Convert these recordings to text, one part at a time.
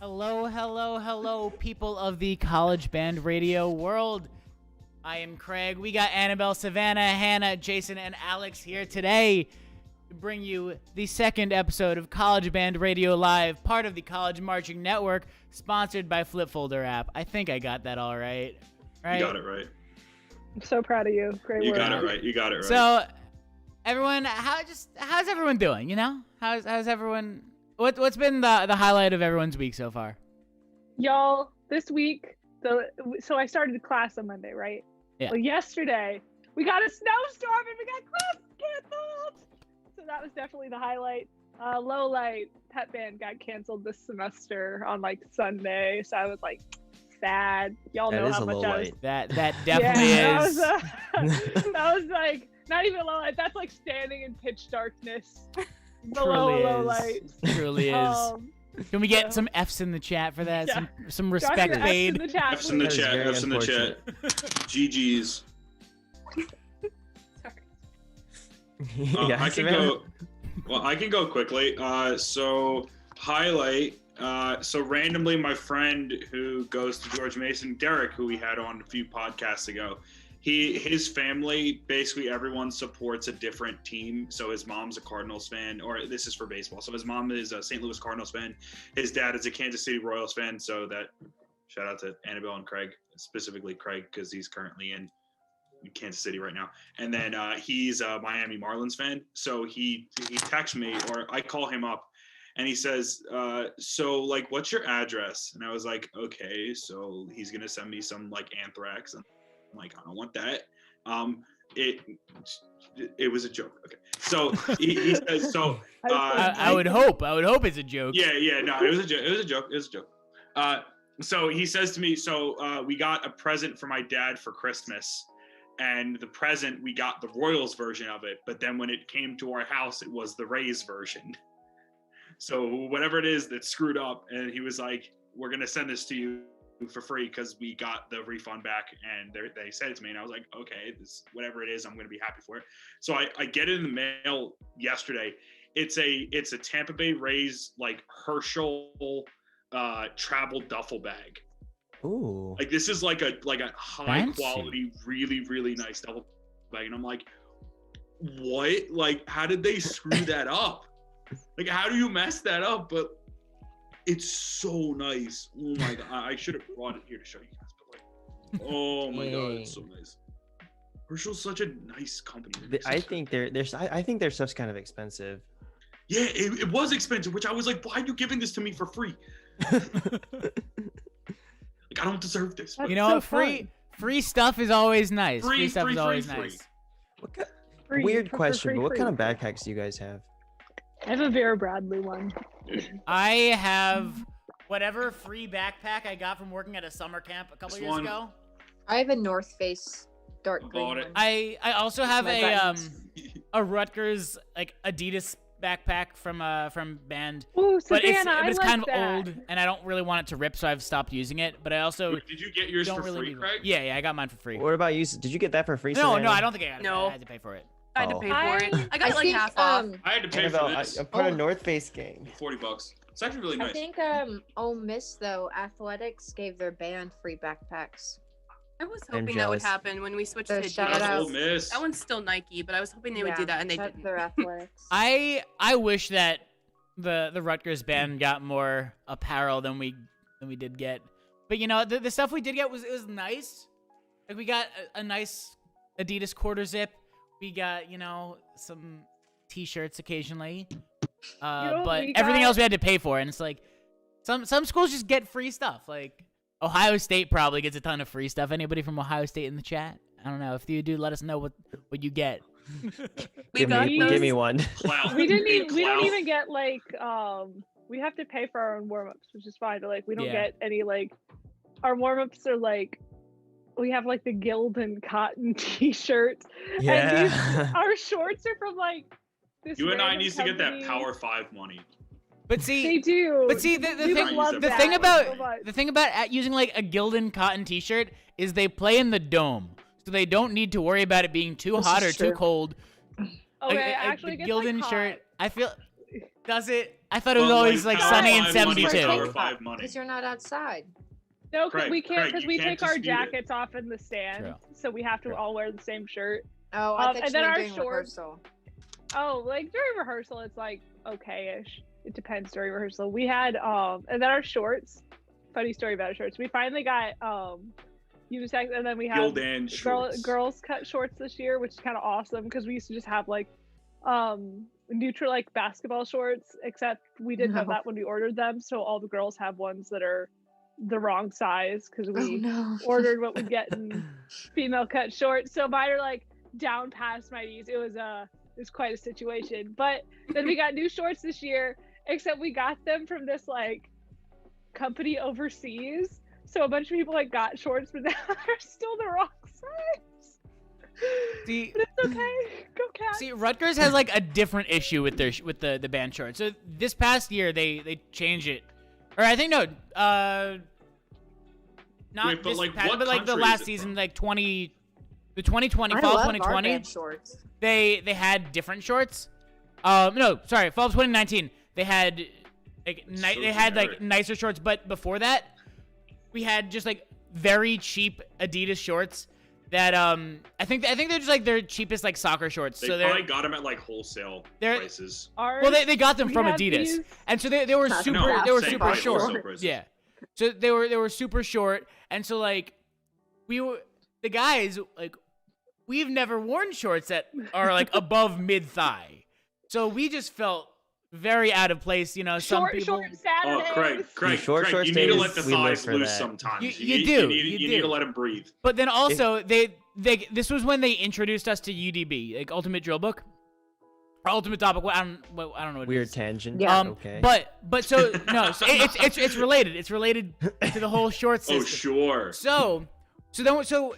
Hello, hello, hello, people of the college band radio world. I am Craig. We got Annabelle, Savannah, Hannah, Jason, and Alex here today to bring you the second episode of College Band Radio Live, part of the College Marching Network, sponsored by Flip Folder app. I think I got that all right. You got it right. I'm so proud of you. Great work. You got it right. You got it right. So, everyone, how's everyone doing? You know, how's everyone? What's been the highlight of everyone's week so far? Y'all, this week, so I started class on Monday, right? Yeah. Well, yesterday, we got a snowstorm and we got class canceled. So that was definitely the highlight. Low light, pep band got canceled this semester on like Sunday. So I was like sad. Y'all know how much I was. That definitely is. That was like not even low light. That's like standing in pitch darkness. Truly Low is. light. Truly is. Can we get some F's in the chat for that? Yeah. Some respect paid. F's in the chat. F's in the chat. GG's. Yeah, I can go. Well, I can go quickly. So highlight. So randomly, my friend who goes to George Mason, Derek, who we had on a few podcasts ago, his family, basically everyone supports a different team. So his mom's a Cardinals fan, or this is for baseball. So his mom is a St. Louis Cardinals fan. His dad is a Kansas City Royals fan. So that shout out to Annabelle and Craig, specifically Craig, because he's currently in Kansas City right now. And then he's a Miami Marlins fan. So he texts me, or I call him up, and he says, so like, what's your address? And I was like, okay, so he's going to send me some like anthrax. And I'm like, I don't want that. It was a joke. Okay. So he says, so I would hope it's a joke. Yeah. No, it was a joke. So he says to me, so we got a present for my dad for Christmas. And the present, we got the Royals version of it. But then when it came to our house, it was the Rays version. So whatever it is that screwed up, and he was like, we're going to send this to you for free because we got the refund back. And they said it to me, and I was like, okay, this whatever it is, I'm going to be happy for it. So I get it in the mail yesterday. It's a Tampa Bay Rays like Herschel travel duffel bag. Ooh. Like this is like a high Fancy. quality, really, really nice duffel bag. And I'm like, what? Like, how did they screw that up? Like, how do you mess that up? But it's so nice. Oh my God. I should have brought it here to show you guys, but like, oh my God, it's so nice. Herschel's such a nice company. I think their stuff's kind of expensive. Yeah, it was expensive, which I was like, why are you giving this to me for free? Like, I don't deserve this. That's You know so what? Free stuff is always nice. Free stuff is always free. nice. Weird question, free, but what free. kind of backpacks do you guys have? I have a Vera Bradley one. I have whatever free backpack I got from working at a summer camp a couple This years one. ago. I have a North Face dark I green bought it. one. I also have My a buttons. a Rutgers like Adidas backpack from band, Ooh, but Savannah, it's I like kind of that. old and I don't really want it to rip, so I've stopped using it. But I also Did you get yours don't for really free, need Craig? it. Yeah, I got mine for free. What about you? Did you get that for free? No, Savannah? I don't think I got it. No. I had to pay for it. I had to Oh. pay for it. I got it like think, half off. I had to pay Annabelle, for this. I put Oh. a North Face game. $40. It's actually really nice. I think Ole Miss though, athletics gave their band free backpacks. I was I'm hoping that would jealous. happen when we switched So to shout Adidas. out. Ole Miss. That one's still Nike, but I was hoping they would do that, and they that's didn't. their athletics. I wish that the Rutgers band got more apparel than we did get. But you know, the stuff we did get was nice. Like we got a nice Adidas quarter zip. We got, you know, some t-shirts occasionally. But we everything got- else we had to pay for, and it's like some schools just get free stuff. Like Ohio State probably gets a ton of free stuff. Anybody from Ohio State in the chat? I don't know. If you do, let us know what you get. We got me- those. Give me one. Clout. We didn't Big even, we don't clout. even get like we have to pay for our own warm-ups, which is fine, but like we don't Yeah. get any like our warm-ups are like we have like the Gildan cotton t-shirts. And Yeah. our shorts are from like this You and I random needs to get that company. Power 5 money. But They see, do. the We would thing love the that thing so about much. the thing about using like a Gildan cotton t-shirt is they play in the dome, so they don't need to worry about it being too This hot is or too true. cold. Okay, Like, actually the gets, like, Gildan shirt, hot. I feel does it? I thought it was But, always like Power sunny and 5 money is 72. Power 5 money. Because you're not outside. No, Craig, we can't Craig, because you we can't take our dispute it. jackets off in the stand, True. so we have to True. all wear the same shirt. Oh, I thought and you then were our doing shorts. rehearsal. Oh, like during rehearsal, it's like okay-ish. It depends during rehearsal. We had and then our shorts. Funny story about our shorts. We finally got unisex, and then we have Gildan shorts. girls cut shorts this year, which is kind of awesome because we used to just have like neutral like basketball shorts, except we didn't have No. that when we ordered them, so all the girls have ones that are the wrong size because Oh we no. ordered what we get in female cut shorts. So mine are like down past my knees. It was quite a situation. But then we got new shorts this year, except we got them from this like company overseas. So a bunch of people like got shorts, but now they're still the wrong size. See, But it's okay. Go Cats. See, Rutgers has like a different issue with their the band shorts. So this past year they changed it, or I think no, not Wait, but, this like, past, what but like the country is last it season, from? like 2020 I fall love our 2020. band shorts. They had different shorts. No, sorry, fall of 2019. They had like So they had like generic. nicer shorts, but before that, we had just like very cheap Adidas shorts that I think they're just like their cheapest like soccer shorts. They so probably they're got them at like wholesale they're- prices. Ours, well they got them we from have Adidas, these- and so they were Not super No, they were same super price, short. wholesale prices. Yeah, so they were super short, and so like the guys like we've never worn shorts that are like above mid thigh, so we just felt very out of place. You know, some short people. short Oh, Saturdays. Craig, short you need to days, let the we live thighs for loose that. sometimes. You do, need you to do. let them breathe. But then also they this was when they introduced us to UDB, like Ultimate Drill Book, or Ultimate Topic. I don't know what it Weird is. tangent. Yeah. Okay. But so no, so it's related. It's related to the whole short system. Oh, sure. So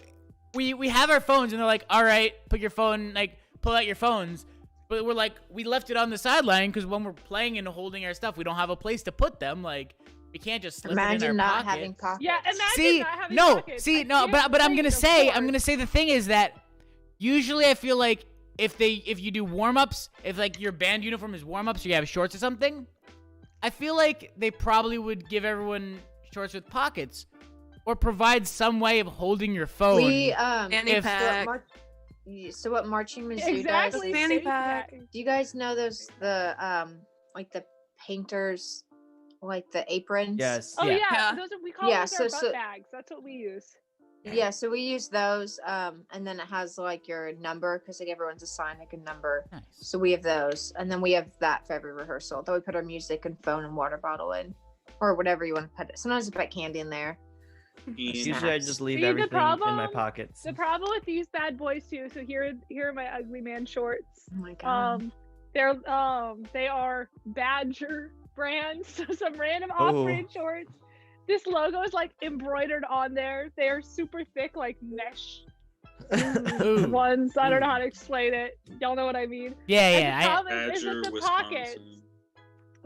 we have our phones and they're like, all right, put your phone, like pull out your phones. But we're like, we left it on the sideline because when we're playing and holding our stuff, we don't have a place to put them. Like we can't just slip it in Imagine our not pocket. having pockets. Yeah, imagine See, not having no, pockets. see, I no, can't but I'm relate, gonna of say course. the thing is that usually I feel like if you do warm-ups, if like your band uniform is warm-ups or you have shorts or something, I feel like they probably would give everyone shorts with pockets or provide some way of holding your phone. We Fanny if- pack. so what marching Mizzou Exactly. does? Fanny pack. Do you guys know those like the painters, like the aprons? Yes. Oh Yeah. yeah, Yeah. those are, we call Yeah, those our so- butt bags. That's what we use. Yeah, so we use those, and then it has like your number because like everyone's assigned like a number. Nice. So we have those, and then we have that for every rehearsal. Then we put our music and phone and water bottle in, or whatever you want to put it. Sometimes we put candy in there. Usually I just leave See, the everything in my problem- pockets. The problem with these bad boys too. So here are my ugly man shorts. Oh my god. They are Badger brands, so some random Oh. off-brand shorts. This logo is like embroidered on there. They are super thick, like mesh Ooh. ones. I don't know how to explain it. Y'all know what I mean. Yeah, And yeah. the problem is Badger, with the pockets. Wisconsin.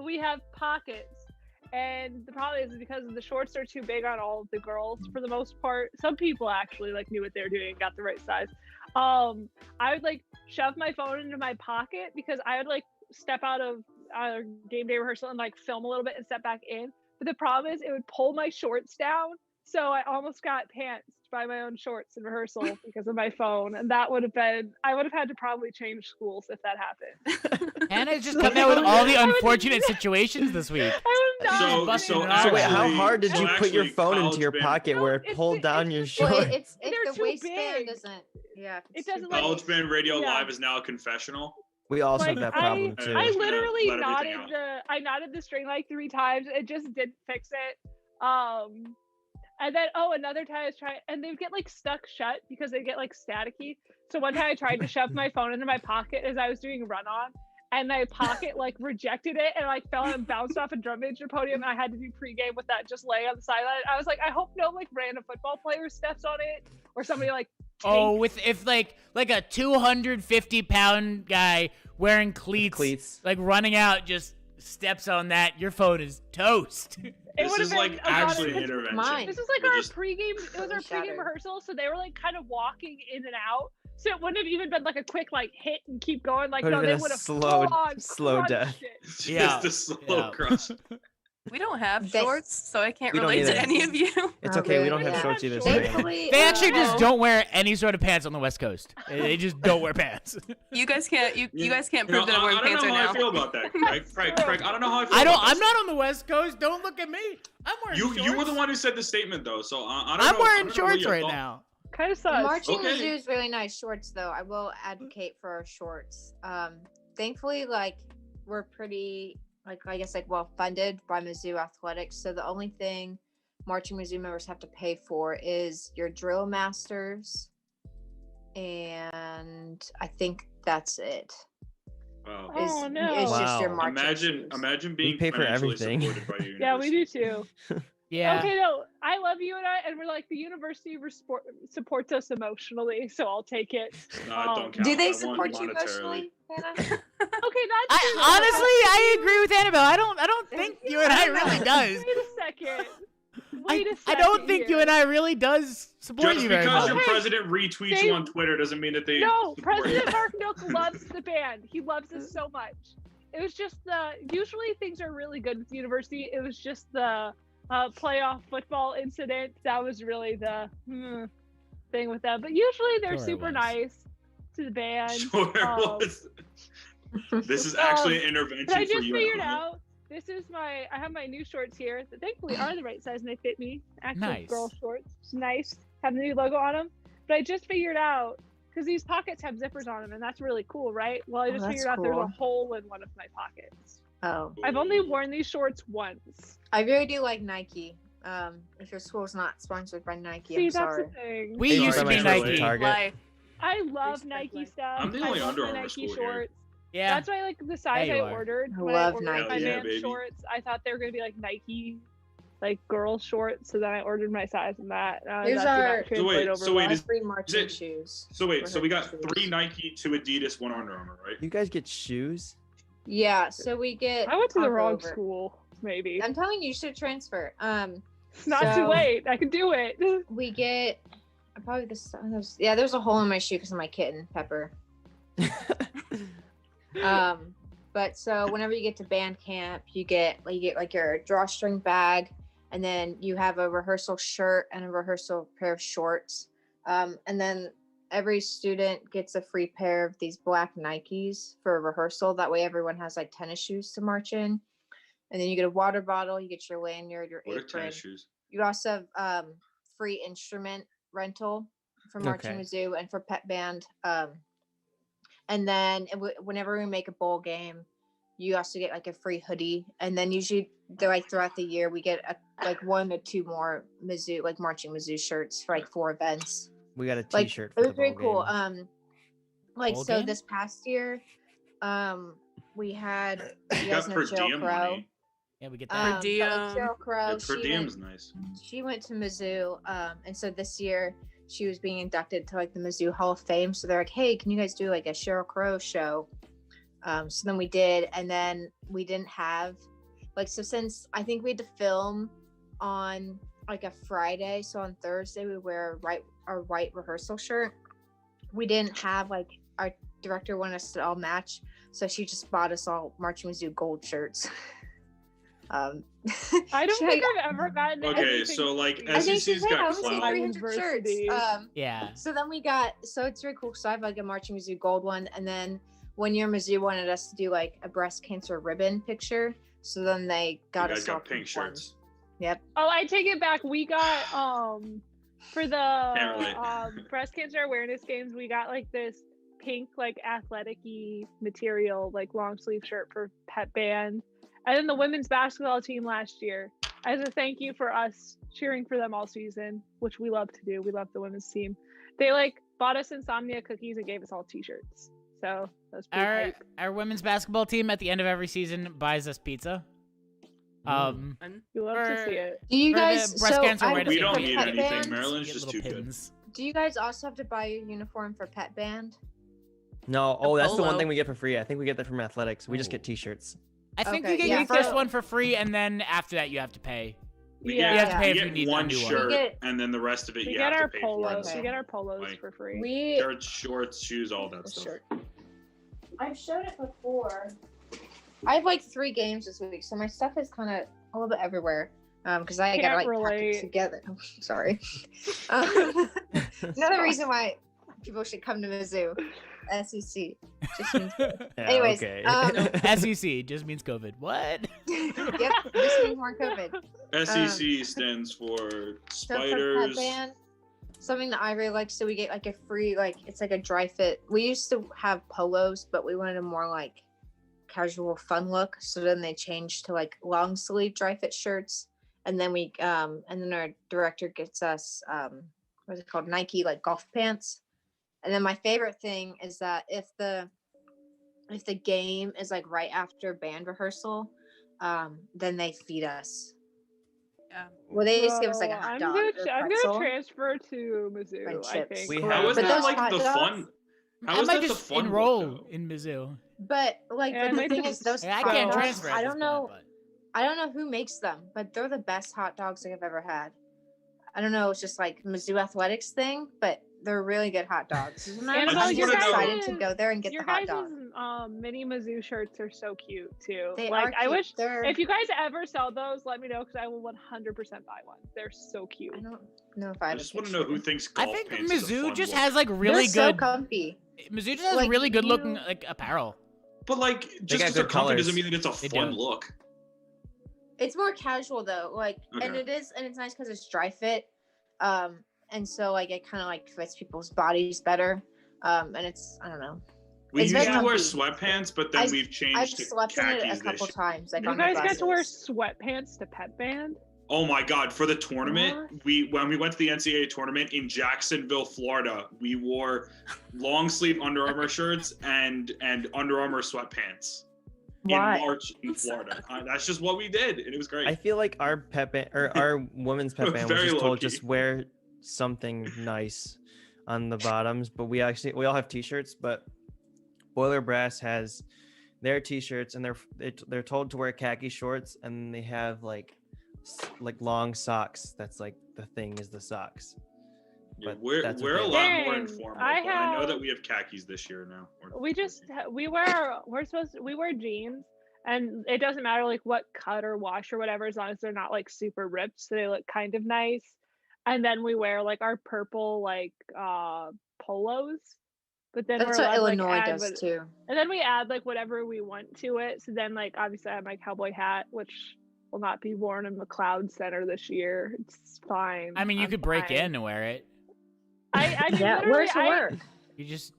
We have pockets, and the problem is because the shorts are too big on all of the girls for the most part. Some people actually like knew what they were doing and got the right size. I would like shove my phone into my pocket because I would like step out of game day rehearsal and like film a little bit and step back in. But the problem is it would pull my shorts down, so I almost got pantsed by my own shorts in rehearsal because of my phone, and I would have had to probably change schools if that happened. Hannah's just coming out with all the I would- unfortunate situations this week. I was not So- busting so it out. So wait, how actually- hard did so you put your actually phone into college your band- pocket No, where it it's- pulled it's down your just- Well, short? it's They're if the too waistband big. doesn't. Yeah. if It it's too doesn't, big. like- College Band Radio Yeah. Live is now a confessional. We also Like, have that problem I- too. I just gonna literally let everything knotted out. I knotted the string like 3 times. It just didn't fix it. And then another time I was trying, and they'd get like stuck shut because they get like staticky. So one time I tried to shove my phone into my pocket as I was doing run on, and my pocket like rejected it and like fell and bounced off a drum major podium. And I had to do pregame with that just laying on the sideline. I was like, I hope no like random football player steps on it or somebody like. Oh, takes- if like a 250-pound guy wearing cleats, like running out, just steps on that, your phone is toast. It This would've is been like a lot actually of- an intervention. Mine. This is like We our just- pregame. It was our pregame Shattered. rehearsal, so they were like kind of walking in and out. So it wouldn't have even been like a quick like hit and keep going. Like Would've no, been they a would have slow full-on death. crunched it. Yeah. Just a slow Yeah. crush. We don't have They- shorts, so I can't We don't relate to either. any of you. It's Oh, okay. We really? don't have Yeah. shorts either. Shorts. Savannah. Thankfully, They actually just Oh. don't wear any sort of pants on the West Coast. They just don't wear pants. You guys can't. You guys can't You know, prove that I'm wearing I don't pants know right how now. I feel about that, Craig. Craig, I don't know how I feel I don't. about I'm this. not on the West Coast. Don't look at me. I'm wearing shorts. You were the one who said the statement, though, so I don't I'm know. wearing I don't know what shorts your right thought- now. Kind of sus. Marching Okay. Mizzou is really nice shorts, though. I will advocate for our shorts. Thankfully, like we're pretty, like I guess, like well funded by Mizzou Athletics. So the only thing Marching Mizzou members have to pay for is your drill masters, and I think that's it. Wow. Is, Oh, no. It's just your Wow. marching shoes. Imagine being pay for financially everything. supported by your Yeah, we university. do too. Yeah. Okay, no, I love you and we're like the university supports us emotionally, so I'll take it. Nah, don't count. Do I they want support you monetarily. emotionally, Hannah? Okay, not Honestly, I agree with Annabelle. I don't think you and I really does. Wait a second. Wait a second. I don't think you here. and I really does support Just you very because much. your Okay. president retweets They- you on Twitter doesn't mean that they No, support you. President Mark Nook loves the band. He loves us so much. It was just usually things are really good with the university. It was just the playoff football incident that was really the thing with them. But usually they're Sure it super was. nice to the band. Sure it was. This is actually an intervention But I for just you. figured Anna. out this is I have my new shorts here that thankfully are the right size and they fit me. Actual Nice. girl shorts. It's nice. Have the new logo on them. But I just figured out because these pockets have zippers on them and that's really cool, right? Well, I Oh, just that's figured out there's a cool. hole in one of my pockets. Oh, I've only worn these shorts once. I really do like Nike. If your school's not sponsored by Nike, See, I'm that's sorry. the thing. We Sorry, used to be man. Nike. Target. Lie. I love Respect Nike life. stuff. I'm the I only love Under my Armour Nike school here. shorts. Yeah. That's why like the size Yeah, I you are. ordered I when love I ordered my Nike. Yeah, band baby. shorts. I thought they were gonna be like Nike, like girl shorts. So then I ordered my size in that. Here's that did not our- translate over so wait, well. is- Free marching it- shoes. So wait, so we got Shoes. 3 Nike, 2 Adidas, 1 Under Armour, right? You guys get shoes? Yeah, so we get. I went to the I'll go wrong over it. school. Maybe I'm telling you, you should transfer. it's not too so- late. I can do it. We get probably this. Yeah, there's a hole in my shoe because of my kitten Pepper. But so whenever you get to band camp, you get like your drawstring bag, and then you have a rehearsal shirt and a rehearsal pair of shorts. And then every student gets a free pair of these black Nikes for a rehearsal. That way, everyone has like tennis shoes to march in. And then you get a water bottle, you get your lanyard, your What are apron. tennis shoes? You also have free instrument rental for Marching Okay. Mizzou and for pet band. And then whenever we make a bowl game, you also get like a free hoodie. And then usually like throughout the year, we get like 1 or 2 more Mizzou, like Marching Mizzou shirts for like 4 events. We got a Like T-shirt it for was the very bowl cool. game. Like Bowl so game? this past year, we had You you got guys know per Cheryl diem Crow. money. Yeah, we get Per that. But, diem. like, Cheryl Crow. Yeah, per diem's nice. She went to Mizzou, and so this year she was being inducted to like the Mizzou Hall of Fame. So they're like, "Hey, can you guys do like a Cheryl Crow show?" So then we did, and then we didn't have like so since I think we had to film on like a Friday, so on Thursday we wear our white rehearsal shirt. We didn't have like our director wanted us to all match, so she just bought us all Marching Mizzou gold shirts. I don't Should think I've ever gotten Okay, anything so like free. I think SEC's she's like, I got was like clout. 300 shirts. University. Yeah. So then we got, so it's really cool. So I have like a Marching Mizzou gold one. And then one year Mizzou wanted us to do like a breast cancer ribbon picture. So then they You got guys us all got pink ones. shirts. Yep. Oh, I take it back. We got for the Can't relate. breast cancer awareness games, we got like this pink like athletic-y material like long sleeve shirt for pet band. And then the women's basketball team last year, as a thank you for us cheering for them all season, which we love to do. We love the women's team. They like bought us insomnia cookies and gave us all t-shirts. So that's pretty Our hype. our women's basketball team at the end of every season buys us pizza. Fun. You love to for- see it. Do you For the guys, breast so cancer I awareness We think don't for need pet anything. band, Maryland's Get just little too good. pins. do you guys also have to buy your uniform for pet band? No, oh, that's the one polo. thing we get for free. I think we get that from athletics. We just Oh. get T-shirts. I think Okay, you get yeah, your first so- one for free, and then after that you have to pay. We Yeah. You have to get, pay we if you get need a one new one. shirt, We get- and then the rest of it We you get have our to pay for. polos. Okay. We get our polos Like, for free. We, Shirts, shorts, shoes, all that stuff. I've showed it before. I have like 3 games this week, so my stuff is kind of a little bit everywhere. Because I gotta Can't like pack relate. it together. Sorry. Another reason why people should come to Mizzou, SEC. Just means Yeah, Anyways, okay. SEC just means COVID. What? yep, this means more COVID. SEC stands for So for Pet spiders. Band, something that I really like, so we get like a free, like it's like a dry fit. We used to have polos, but we wanted a more like casual fun look. So then they changed to like long sleeve dry fit shirts. And then and then our director gets us what's it called? Nike like golf pants. And then my favorite thing is that if the game is like right after band rehearsal, then they feed us. Yeah. Well, they just give us like a Bro, hot I'm dog. gonna or I'm pretzel. gonna transfer to And Mizzou. I chips. think. We How have- is But that those like hot the dogs- fun? How I is might that the just fun enroll look, though? in Mizzou. But like, Yeah, but the I thing might is, those I hot can't dogs, transfer. at I this don't point, know. but- I don't know who makes them, but they're the best hot dogs I've ever had. I don't know. It's just like Mizzou Athletics thing, but they're really good hot dogs. And I'm Annabelle, just your excited to guys' go there and get Your the hot guys' dog. mini Mizzou shirts are so cute too. They like are I cute. wish They're, if you guys ever sell those, let me know because I will 100% buy one. They're so cute. I don't know if I I have just a want to know who picture. thinks I golf think pants is a Mizzou fun just look. has like really They're so good. comfy. Mizzou just has Like, really good looking you- like apparel. But like, just got because they're good comfy doesn't colors. mean that it's a They fun do. look. It's more casual though, like, and Okay. it's nice because it's dry fit, and so like it kind of like fits people's bodies better, and it's I don't know. We It's used very to wear comfy. sweatpants, but then I've- we've I've changed to slept in it khakis a couple this. times, like You on my guys get to wear glasses. sweatpants to Pet Band? Oh my god! For the tournament, What? when we went to the NCAA tournament in Jacksonville, Florida, we wore long sleeve Under Armour shirts and Under Armour sweatpants Why? in March in Florida. That's just what we did, and it was great. I feel like our pet band or our women's pet band was Very just told low-key. just wear something nice on the bottoms, but we all have t-shirts, but Boiler Brass has their t-shirts and they're told to wear khaki shorts and they have like long socks. That's like the thing is the socks. Yeah, but we're that's what we're a they lot Dang, more informal. I but I know have- that we have khakis this year now. We just we wear jeans and it doesn't matter like what cut or wash or whatever as long as they're not like super ripped so they look kind of nice. And then we wear like our purple like polos. But then That's we're what allowed, like, Illinois add does what- too. And then we add like whatever we want to it. So then like obviously I have my cowboy hat, which will not be worn in McLeod Center this year. It's fine. I mean, you I'm could break fine. in and wear it. I mean, Yeah, literally, where's the work? You just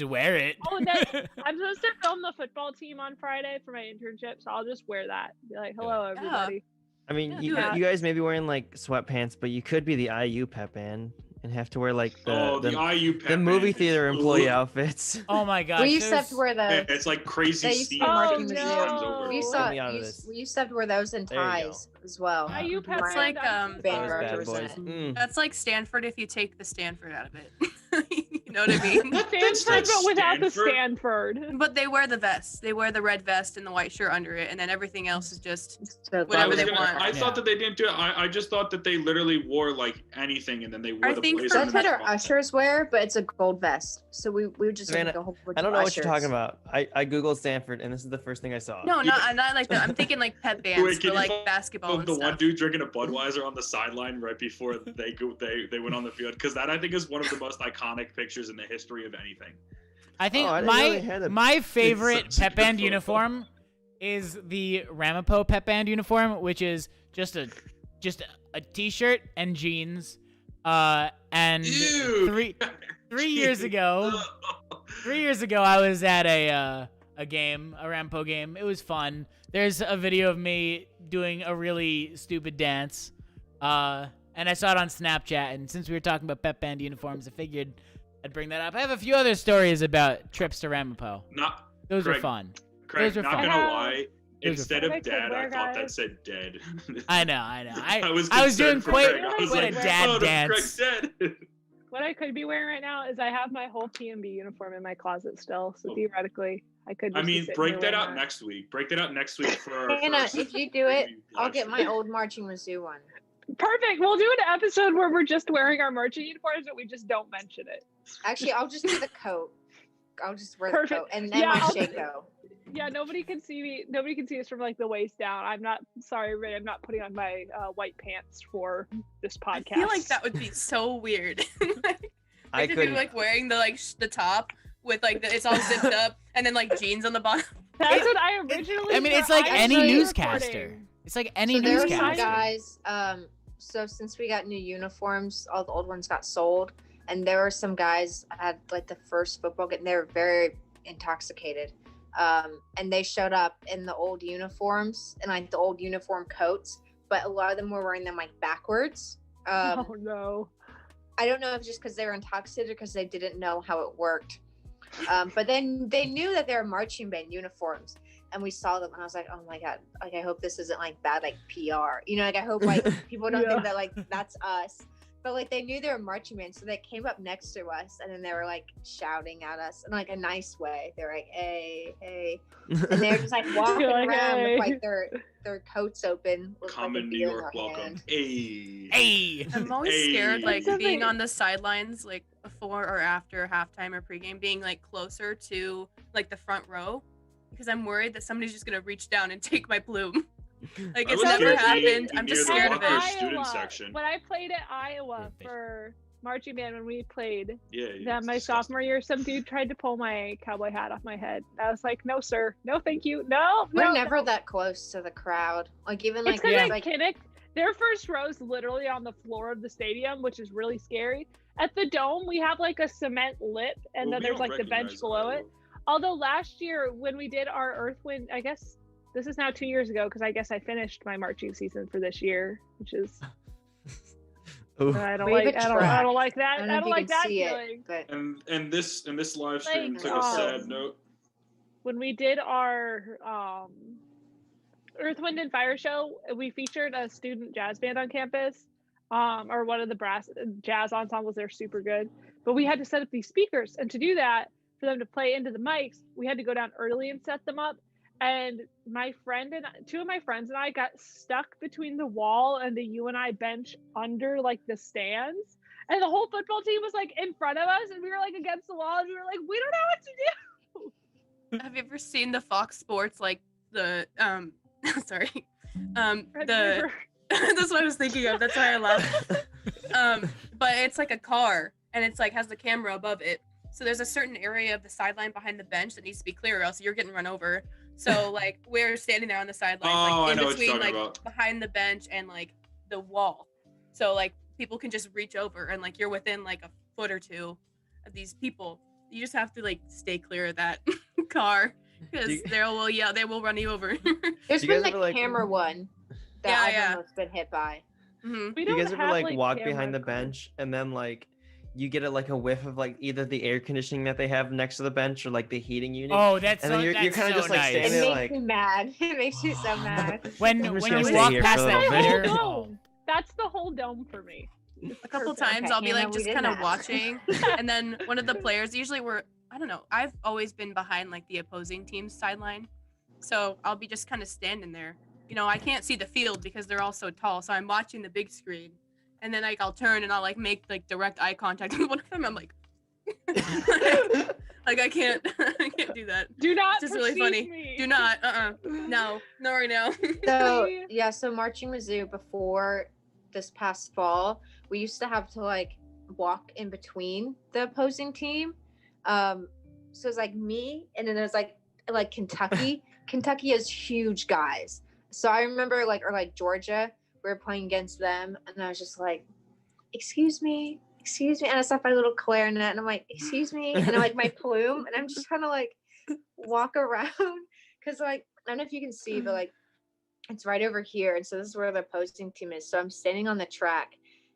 wear it. Oh, and then I'm supposed to film the football team on Friday for my internship, so I'll just wear that. Be like, hello, everybody. I mean, Yeah, you, do it. you guys may be wearing like sweatpants, but you could be the IU pet band and have to wear like the the IU pep the movie band theater is- employee Ooh. outfits. Oh my gosh. We used to have to there's- wear Yeah, those. it's like crazy They used to Steve be marking with the his zoo. arms over. We it. used to, me out of we this. we used to have to wear those in There you go. ties as well. Are you pep It's like, band? I'm band sorry. Bad represent boys. it. That's like Stanford if you take the Stanford out of it. You know what I mean? That's Stanford, not but without the Stanford. Stanford. But they wear the vest. They wear the red vest and the white shirt under it, and then everything else is just So Whatever they glad want. I Yeah. thought that they didn't do it. I just thought that they literally wore like anything and then they wore I the think blazer. for- That's what our ushers wear, but it's a gold vest. So we would just Savannah, like a whole bunch I don't of know what you're talking ushers. about. I googled Stanford and this is the first thing I saw. no, not like that. I'm thinking like pep bands Wait, for can you like follow basketball and the one stuff. dude drinking a Budweiser on the sideline right before they went on the field because that I think is one of the most iconic pictures in the history of anything. I think Oh, I didn't know they had a- my favorite such a pep good band photo. uniform is the Ramapo pep band uniform, which is just a t-shirt and jeans. And Ew. 3 years ago, 3 years ago, I was at a game, a Ramapo game. It was fun. There's a video of me doing a really stupid dance, and I saw it on Snapchat. And since we were talking about pep band uniforms, I figured I'd bring that up. I have a few other stories about trips to Ramapo. Not Those were Craig. fun. Craig, Those are not fun. gonna lie. Those are Instead fun. of dad, I What I thought could wear, that said dead. I know. I was I was doing concerned for quite Craig. I was quite a like, dad oh, dance. Craig's dead. What I could be wearing right now is I have my whole PMB uniform in my closet still, so Oh. theoretically I could. I Just be mean, sitting break here that wearing out next week. Break that out next week for our Hannah, first if you do it, preview I'll live get my stream. old marching Mizzou one. Perfect. We'll do an episode where we're just wearing our marching uniforms, but we just don't mention it. Actually, I'll just do the coat. I'll just wear Perfect. the coat and then Yeah, my I'll- Shaco. Yeah, nobody can see me. Nobody can see us from like the waist down. I'm not sorry, Ray. I'm not putting on my white pants for this podcast. I feel like that would be so weird. I Like, couldn't. like wearing the like the top with like it's all zipped up and then like jeans on the bottom. That's what I originally. I mean, it's like I any actually- newscaster. It's like any So there were some newscaster. guys. So since we got new uniforms, all the old ones got sold, and there were some guys at like the first football game. They were very intoxicated, and they showed up in the old uniforms and like the old uniform coats, but a lot of them were wearing them like backwards. Oh no. I don't know if just because they were intoxicated or because they didn't know how it worked. But then they knew that they were marching band uniforms, and we saw them, and I was like, oh my god, like I hope this isn't like bad like PR, you know, like I hope like people don't think that like that's us. But like they knew they were marching band, so they came up next to us, and then they were like shouting at us in like a nice way. They were like, hey, hey, and they were just like walking You're like, around "Hey." with like their coats open, with like a Common New beer in York their welcome. hand. Hey. Hey. I'm always Hey. scared like Something- being on the sidelines like before or after halftime or pregame, being like closer to like the front row, because I'm worried that somebody's just gonna reach down and take my plume. Like I it's was never scared to happened. be I'm just near the scared of locker it. student section. When I played at Iowa Yeah, for marching band, when we played Yeah. that my sophomore year, some dude tried to pull my cowboy hat off my head. I was like, no, sir, no, thank you, no. We're no, never no. that close to the crowd. Like even It's like because Yeah. I kinnicked. Their first row's literally on the floor of the stadium, which is really scary. At the dome, we have like a cement lip, and then there's like the bench below it. Although last year when we did our Earthwind, I guess this is now 2 years ago, because I guess I finished my marching season for this year, which is Ooh. I don't We have like. a I don't track. like that. I don't I know if don't you like can that see feeling. it, but And this live stream Like, took a sad note. When we did our Earth, Wind, and Fire show, we featured a student jazz band on campus, or one of the brass jazz ensembles. They're super good, but we had to set up these speakers, and to do that, for them to play into the mics, we had to go down early and set them up. And my friend and two of my friends and I got stuck between the wall and the UNI bench under like the stands, and the whole football team was like in front of us, and we were like against the wall, and we were like, we don't know what to do. Have you ever seen the Fox Sports like the sorry Have you the ever- that's what I was thinking of. That's why I laughed. But it's like a car, and it's like has the camera above it. So there's a certain area of the sideline behind the bench that needs to be clear, or else you're getting run over. So like we're standing there on the sideline, Oh, I like know in what you're between, like talking about. behind the bench and like the wall. So like people can just reach over, and like you're within like a foot or two of these people. You just have to like stay clear of that car, because Do you- they will run you over. there's You been guys the ever, like- camera one that Yeah, I've yeah. almost been hit by. Mhm. We Do you don't guys ever have, like walk camera behind the equipment. bench and then like you get like a whiff of like either the air conditioning that they have next to the bench or like the heating unit? Oh, that's And so, then you're that's kinda so just, like, nice. It standing there, makes like- me mad. It makes me so mad. When I'm just when gonna you stay walk here past for a that little bit. bitter, Whole oh, dome. That's the whole dome for me. A couple Perfect. times Okay, I'll be Hannah, like we just did kind of that. watching, and then one of the players, usually I don't know, I've always been behind like the opposing team's sideline, so I'll be just kind of standing there. You know, I can't see the field because they're all so tall, so I'm watching the big screen, and then like I'll turn and I'll like make like direct eye contact with one of them. I'm like, like I can't do that. Do not It's just really perceive funny. me. Do not, no, right now. So See? yeah, so marching Mizzou before this past fall, we used to have to like walk in between the opposing team. So it's like me, and then there's like Kentucky. Kentucky has huge guys. So I remember like Georgia, we were playing against them, and I was just like, excuse me, and I stuck my little clarinet, and I'm like, excuse me, and I like my plume, and I'm just trying to like walk around because like I don't know if you can see, but like it's right over here, and so this is where the opposing team is. So I'm standing on the track,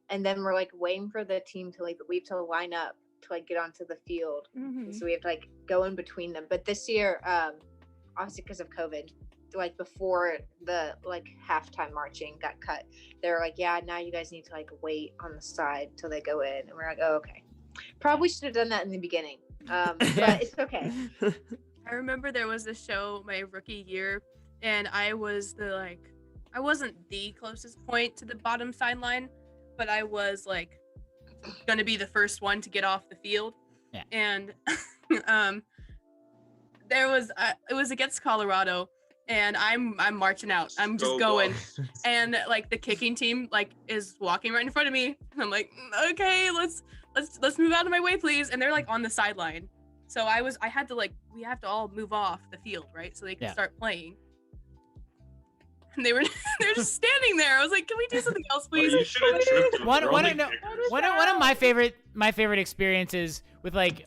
and then we're like waiting for the team to like we have to line up to like get onto the field. Mhm. So we have to like go in between them. But this year, obviously because of COVID, like before the like halftime marching got cut, they were like, yeah, now you guys need to like wait on the side till they go in. And we're like, oh, okay. Probably should have done that in the beginning. But it's okay. I remember there was this show my rookie year, and I wasn't the closest point to the bottom sideline, but I was like gonna be the first one to get off the field. Yeah. And there was it was against Colorado, and I'm marching out. I'm just So going, close. and like the kicking team like is walking right in front of me, and I'm like, okay, let's move out of my way, please. And they're like on the sideline, so I had to like we have to all move off the field, right, so they can start playing. And they're just standing there. I was like, can we do something else, Well, please? you should have tripped him. One They're of only no- kickers. one of my favorite experiences with like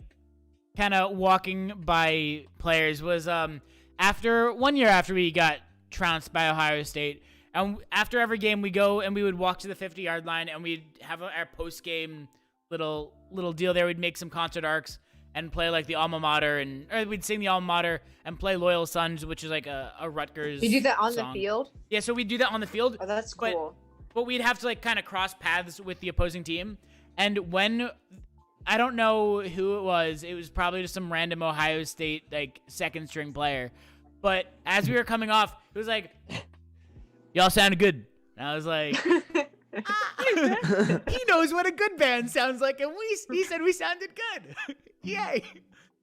kind of walking by players was after 1 year after we got trounced by Ohio State, and after every game we go and we would walk to the 50-yard line and we'd have our post game little deal there. We'd make some concert arcs and play like the alma mater, or we'd sing the alma mater and play Loyal Sons, which is like a Rutgers. You do that on song. the field? Yeah, so we'd do that on the field. Oh, that's But- cool. But we'd have to like kind of cross paths with the opposing team. And when I don't know who it was probably just some random Ohio State like second string player. But as we were coming off, it was like, y'all sounded good. And I was like, he knows what a good band sounds like, and he said we sounded good. Yay!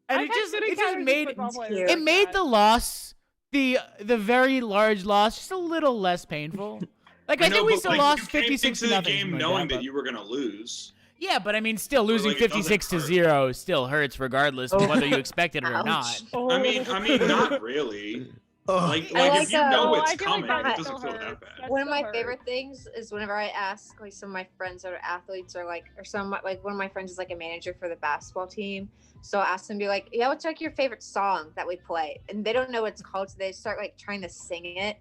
And I've had good encounters with football players it like made that. the loss, the very large loss, just a little less painful. Like I think we but, still like, lost you came 56 to into the nothing. game something like knowing that, that you were gonna lose. yeah, but I mean, still losing like, it doesn't 56 to hurt. 0 still hurts regardless of whether you expected it or Ouch. not. I mean, not really. Like I like, if you know I it's feel like coming, that it still doesn't feel that hurts. bad. That One of still my hurts. favorite things is whenever I ask like some of my friends that are athletes or one of my friends is like a manager for the basketball team. So I'll ask them, be like, yeah, what's like your favorite song that we play? And they don't know what it's called, so they start like trying to sing it.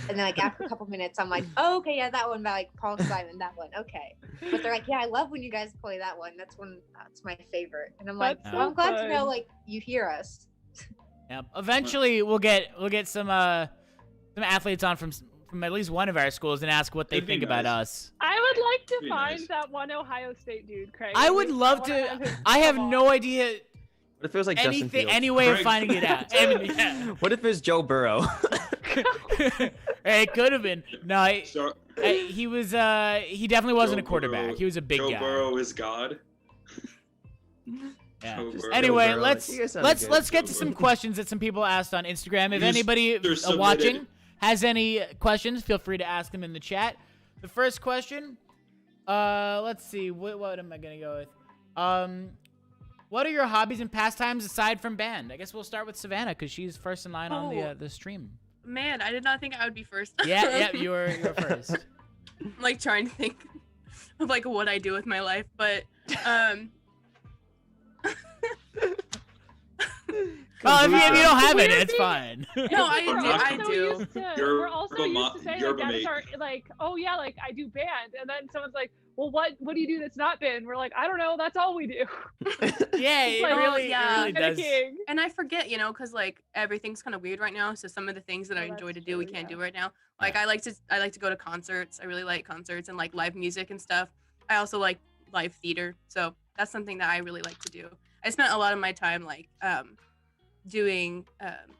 And then like after a couple minutes, I'm like, oh, okay, yeah, that one by like Paul Simon, that one, okay. But they're like, yeah, I love when you guys play that one. That's my favorite. And I'm like, That's well, I'm glad to know fun. like you hear us. Yep. Eventually, we'll get some athletes on from at least one of our schools and ask what they It'd be think about nice. us. I would like to Be find nice. that one Ohio State dude, Craig. I would Really, love wanna have to. him I have come no on. idea What if it was like Justin anything, Fields? any way of Craig. finding it out. Yeah. What if it was Joe Burrow? It could have been. No, So he was. He definitely wasn't Joe a quarterback. Burrow- He was a big Joe guy. Burrow is God. Yeah. Joe Burrow. Anyway, Burrow. let's You guys sounded let's good. let's get to Joe some Burrow. questions that some people asked on Instagram. If They're anybody submitted. watching has any questions, feel free to ask them in the chat. The first question, let's see, what am I gonna go with? What are your hobbies and pastimes aside from band? I guess we'll start with Savannah because she's first in line on the stream. Man, I did not think I would be first. Yeah, you were first. I'm like trying to think of like what I do with my life, but Well, if you don't have Weird it, it's thing- fine. no, I We're do. also I do. used to- You're we're also a used to saying you're like a that's our like, oh yeah, like I do band, and then someone's like, well, what do you do that's not band? We're like, I don't know, that's all we do. Yeah, it Like, really, yeah. it really does. Panicking. And I forget, because like everything's kind of weird right now. So some of the things that I Oh, enjoy that's to do, we true, can't yeah. do right now. Like I like to go to concerts. I really like concerts and like live music and stuff. I also like live theater. So that's something that I really like to do. I spent a lot of my time like doing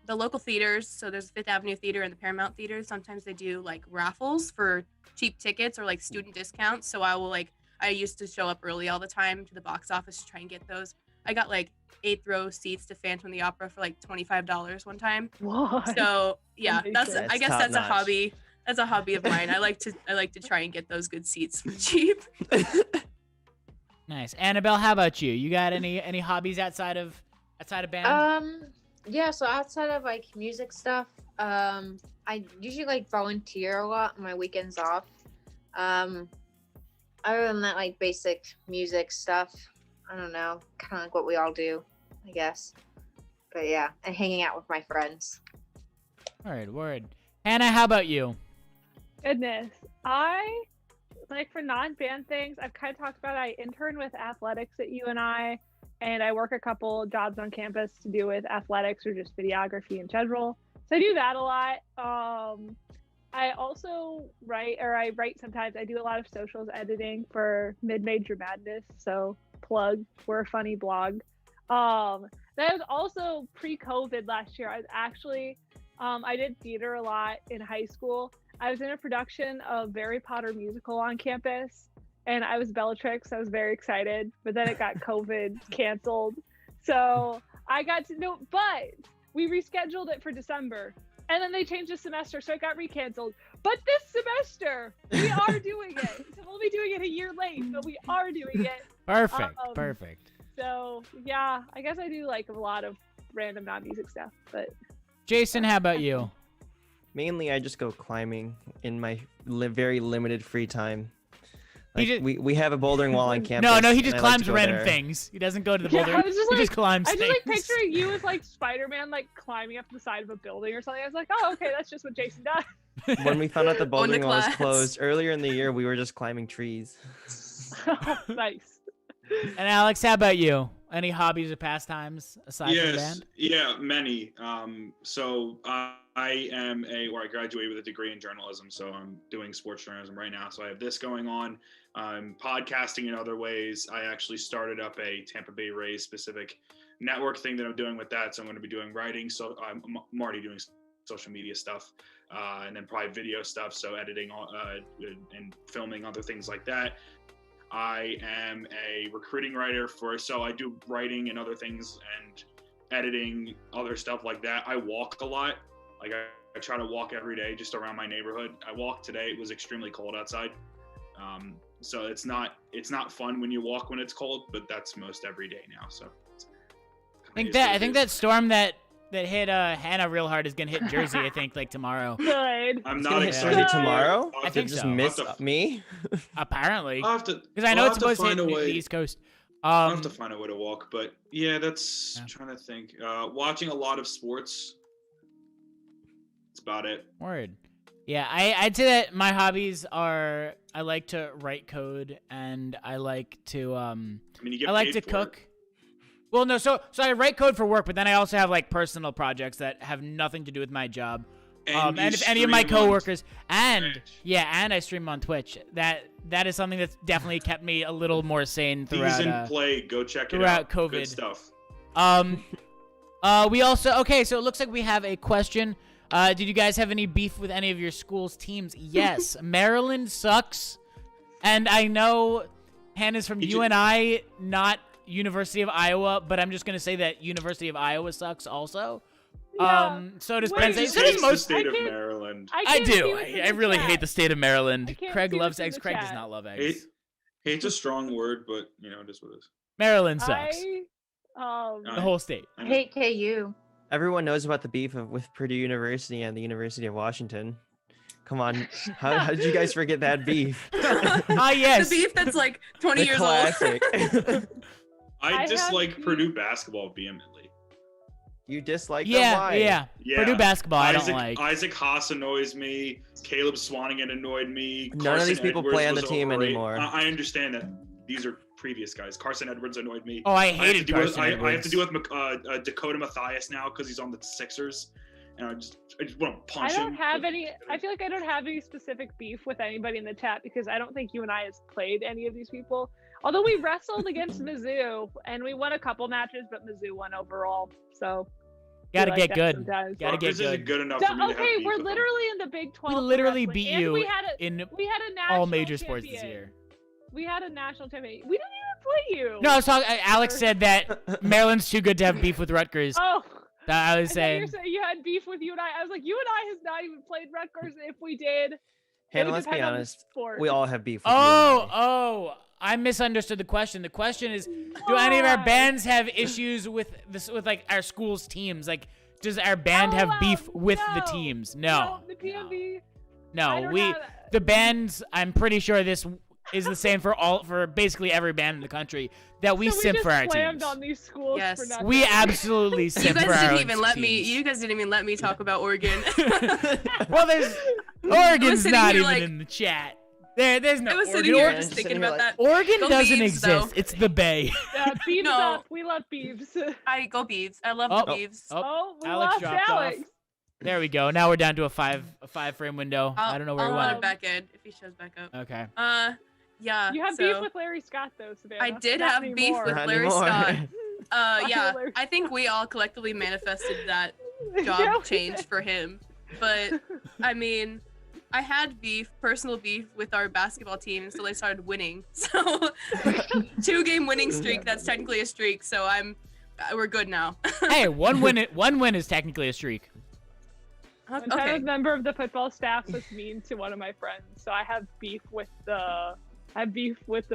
the local theaters. So there's Fifth Avenue Theater and the Paramount Theater. Sometimes they do like raffles for cheap tickets or like student discounts. So I used to show up early all the time to the box office to try and get those. I got like 8th row seats to Phantom of the Opera for like $25 one time. What? So yeah, I Amazing. guess That's that's a top-notch. hobby. That's a hobby of mine. I like to try and get those good seats for cheap. Nice. Annabelle, how about you? You got any hobbies outside of band? Yeah, so outside of like music stuff, I usually like volunteer a lot on my weekends off. Other than that, like basic music stuff, I don't know, kind of like what we all do, I guess. But yeah, and hanging out with my friends. Word. Hannah, how about you? Goodness, I like for non-band things. I've kind of talked about. I intern with athletics at UNI, and I work a couple jobs on campus to do with athletics or just videography in general. So I do that a lot. I also write sometimes. I do a lot of socials editing for Mid-Major Madness. So plug, we're a funny blog. That was also pre-COVID last year. I was actually, I did theater a lot in high school. I was in a production of Harry Potter musical on campus, and I was Bellatrix. I was very excited, but then it got COVID canceled. So I got to know, but we rescheduled it for December, and then they changed the semester, so it got recanceled. But this semester, we are doing it. So we'll be doing it a year late, but we are doing it. Perfect. Perfect. So yeah, I guess I do like a lot of random non-music stuff. But Jason, how about you? Mainly, I just go climbing in my very limited free time. Like, just- we have a bouldering wall on campus. No, he and just I like to climbs go random there. things. He doesn't go to the Yeah, boulder. I was just He like- just climbs I was things. just like picturing you as like Spider-Man, like climbing up the side of a building or something. I was like, oh, okay, that's just what Jason does. When we found out the Going to bouldering wall was class. closed earlier in the year, we were just climbing trees. Nice. And Alex, how about you? Any hobbies or pastimes aside from band? Yeah, many. So I am I graduated with a degree in journalism, so I'm doing sports journalism right now. So I have this going on. I'm podcasting in other ways. I actually started up a Tampa Bay Rays specific network thing that I'm doing with that. So I'm going to be doing writing. So I'm already doing social media stuff, and then probably video stuff. So editing and filming, other things like that. I am a recruiting writer so I do writing and other things and editing, other stuff like that. I walk a lot. Like I try to walk every day just around my neighborhood. I walked today. It was extremely cold outside. So it's not fun when you walk when it's cold, but that's most every day now. So I think that storm that hit Hannah real hard is gonna hit Jersey. I think like tomorrow. Good. I'm It's not gonna hit excited. Jersey tomorrow. I'll I have think to- Just so. miss I'll have to- me. Apparently, I'll have to because I know I'll it's have to supposed to hit find a the way. East Coast. I'll have to find a way to walk, but yeah, that's Yeah. trying to think. Watching a lot of sports. That's about it. Word. Yeah, I'd say that my hobbies are I like to write code and I like to I mean, you get I like paid to for cook. it. Well, no, so I write code for work, but then I also have like personal projects that have nothing to do with my job. And, And you if any of my stream on coworkers and Twitch. and I stream on Twitch. That is something that's definitely kept me a little more sane throughout Season play, go check it throughout out. COVID. Good stuff. We also so it looks like we have a question. Did you guys have any beef with any of your school's teams? Yes. Maryland sucks. And I know Hannah's from UNI, not University of Iowa, but I'm just gonna say that University of Iowa sucks also. Yeah. So does Wait, Penn you State. Just So does hates the most. state I of can't- Maryland. I can't do. see what's in I the really chat. hate the state of I Maryland. can't Craig see loves what's in eggs. the Craig does chat. not love eggs. Hate's a strong word, but you know, it is what it is. Maryland sucks. I the whole state. I know. Hate KU. Everyone knows about the beef with Purdue University and the University of Washington. Come on, how did you guys forget that beef? Ah, yes. The beef that's like 20 The years classic. I I dislike have- Purdue basketball vehemently. You dislike Yeah, them? Why? yeah. Yeah. Purdue basketball, I don't Isaac, like. Isaac Haas annoys me. Caleb Swanigan annoyed me. None of these people Edwards play on the was team overrated. anymore. I understand that these are previous guys. Carson Edwards annoyed me. Oh, I have to hated deal with- Carson I have to Edwards. deal with Dakota Mathias now because he's on the Sixers, and I just want to punch I him. don't have any. I feel like I don't have any specific beef with anybody in the chat because I don't think you and I has played any of these people. Although we wrestled against Mizzou and we won a couple matches, but Mizzou won overall. So Gotta feel like get that good. sometimes. Gotta get Rutgers isn't good. good enough So, for me to have okay, beef we're with them. literally in the Big 12. We for literally wrestling, beat and you We had a in national all major sports this champion. year. We had a national champion. We didn't even play you. No, I was talking. Alex said that Maryland's too good to have beef with Rutgers. Oh. I was I thought you were saying. saying you had beef with UNI. I was like, UNI has not even played Rutgers. If we did, it Hannah, would let's be depend on the honest. sport. We all have beef with Oh, I misunderstood the question. The question is, do any of our Why? bands have issues with this, with like our school's teams? Like, does our band have LOL, beef with the no. teams? No. The PMB. I No, don't we have- the bands. I'm pretty sure this is the same for basically every band in the country that we So simp just for our slammed teams. on these schools Yes. for nothing. We absolutely You simp guys for our didn't own even let me. teams. You guys didn't even let me talk about Oregon. Well, there's Oregon's sitting not here even like- in the chat. There's no I was Oregon. sitting here Oregon- just just thinking sitting here about that. Oregon Go doesn't Beavs, exist. though. It's the Bay. Yeah, Beavs No. up. We love Beavs. I go Beavs. I love Oh. the Beavs. Oh, We Alex lost dropped Alex. off. There we go. Now we're down to a five frame window. I don't know where I'll he run went. it back in if he shows back up. Okay. You Yeah. have so beef with Larry Scott though, Savannah. I did Not have beef anymore. with Not Larry anymore. Scott. Not Yeah. Larry I think we all collectively manifested that job Yeah, we change did. for him. But I mean, I had personal beef with our basketball team until they started winning. So 2-game winning streak, that's technically a streak. So I'm we're good now. Hey, one win is technically a streak. One time Okay. a member of the football staff was mean to one of my friends, so I have beef with the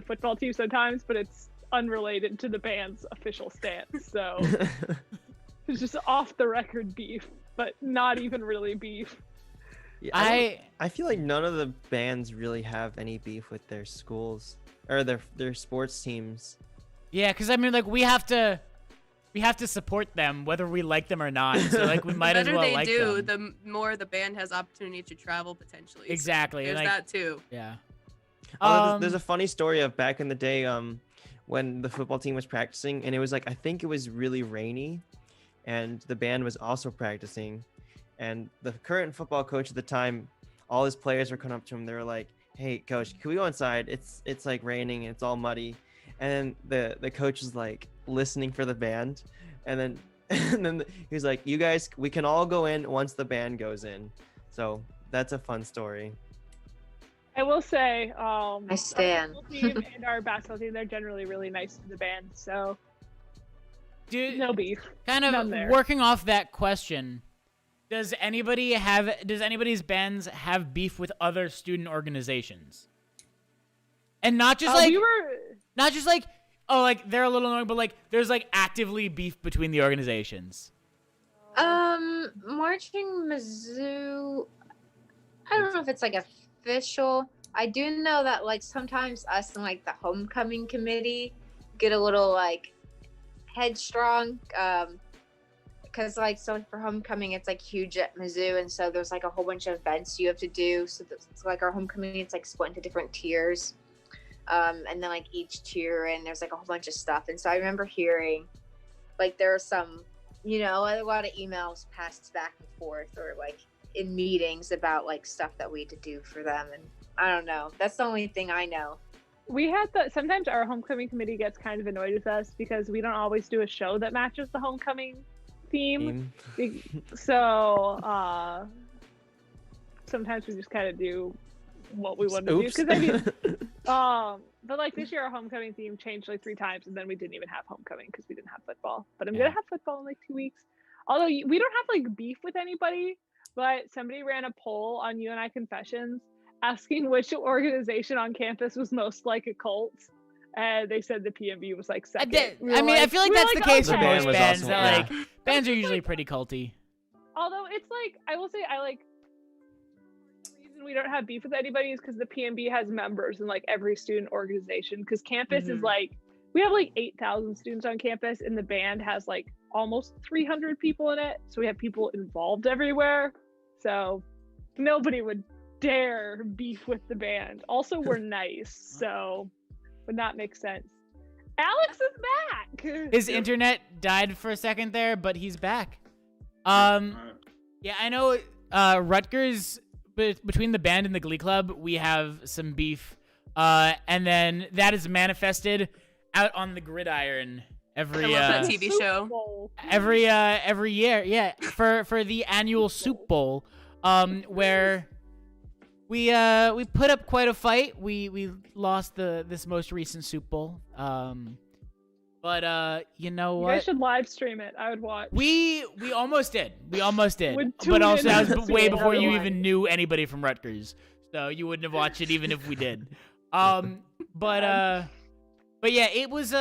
football team sometimes, but it's unrelated to the band's official stance. So it's just off the record beef, but not even really beef. Yeah, I I feel like none of the bands really have any beef with their schools or their sports teams. yeah, because I mean, like we have to support them whether we like them or not. So like we might The as better well they like do, them. the more the band has opportunity to travel potentially. So Exactly. there's and, like, that too. Yeah. There's a funny story of back in the day when the football team was practicing, and it was like, I think it was really rainy, and the band was also practicing, and the current football coach at the time, all his players were coming up to him. They were like, "Hey coach, can we go inside? It's like raining and it's all muddy." And then the coach is like listening for the band, and then he was like, "You guys, we can all go in once the band goes in." So that's a fun story. I will say, I stand. Our football team and our basketball team, they're generally really nice to the band, so Dude, no beef. kind of none there. working off that question, does anybody's bands have beef with other student organizations? And not just like we were not just like, oh, like they're a little annoying, but like there's like actively beef between the organizations. Marching Mizzou. I don't know if it's like official. I do know that like sometimes us and like the homecoming committee get a little like headstrong. Because like so for homecoming it's like huge at Mizzou, and so there's like a whole bunch of events you have to do. So it's like our homecoming, it's like split into different tiers. And then like each tier and there's like a whole bunch of stuff. And so I remember hearing like there are some, a lot of emails passed back and forth or like in meetings about like stuff that we had to do for them. And I don't know. That's the only thing I know. we had sometimes our homecoming committee gets kind of annoyed with us because we don't always do a show that matches the homecoming theme. So sometimes we just kind of do what we want to do. Oops. Because I mean, but like this year our homecoming theme changed like 3 times, and then we didn't even have homecoming because we didn't have football. But I'm gonna have football in like 2 weeks. Although we don't have like beef with anybody, but somebody ran a poll on UNI Confessions asking which organization on campus was most like a cult. And they said the PMB was like second. I feel like that's the case The for band most was bands. also- That yeah. like bands are usually pretty culty. Although it's like, I will say, the reason we don't have beef with anybody is because the PMB has members in like every student organization. Because campus is like, we have like 8,000 students on campus, and the band has like almost 300 people in it. So we have people involved everywhere. So nobody would dare beef with the band. Also, we're nice, so would not make sense. Alex is back. His internet died for a second there, but he's back. Yeah, I know. Rutgers, between the band and the Glee Club, we have some beef, and then that is manifested out on the gridiron every I love that TV show. Bowl. every year. Yeah, for the annual Soup Bowl, where we put up quite a fight. We lost this most recent Soup Bowl. But you know You what? guys should live stream it. I would watch. We almost did. We almost did. Would tune But also in that and was see way it before you otherwise. even knew anybody from Rutgers. So you wouldn't have watched it even if we did. But yeah, it was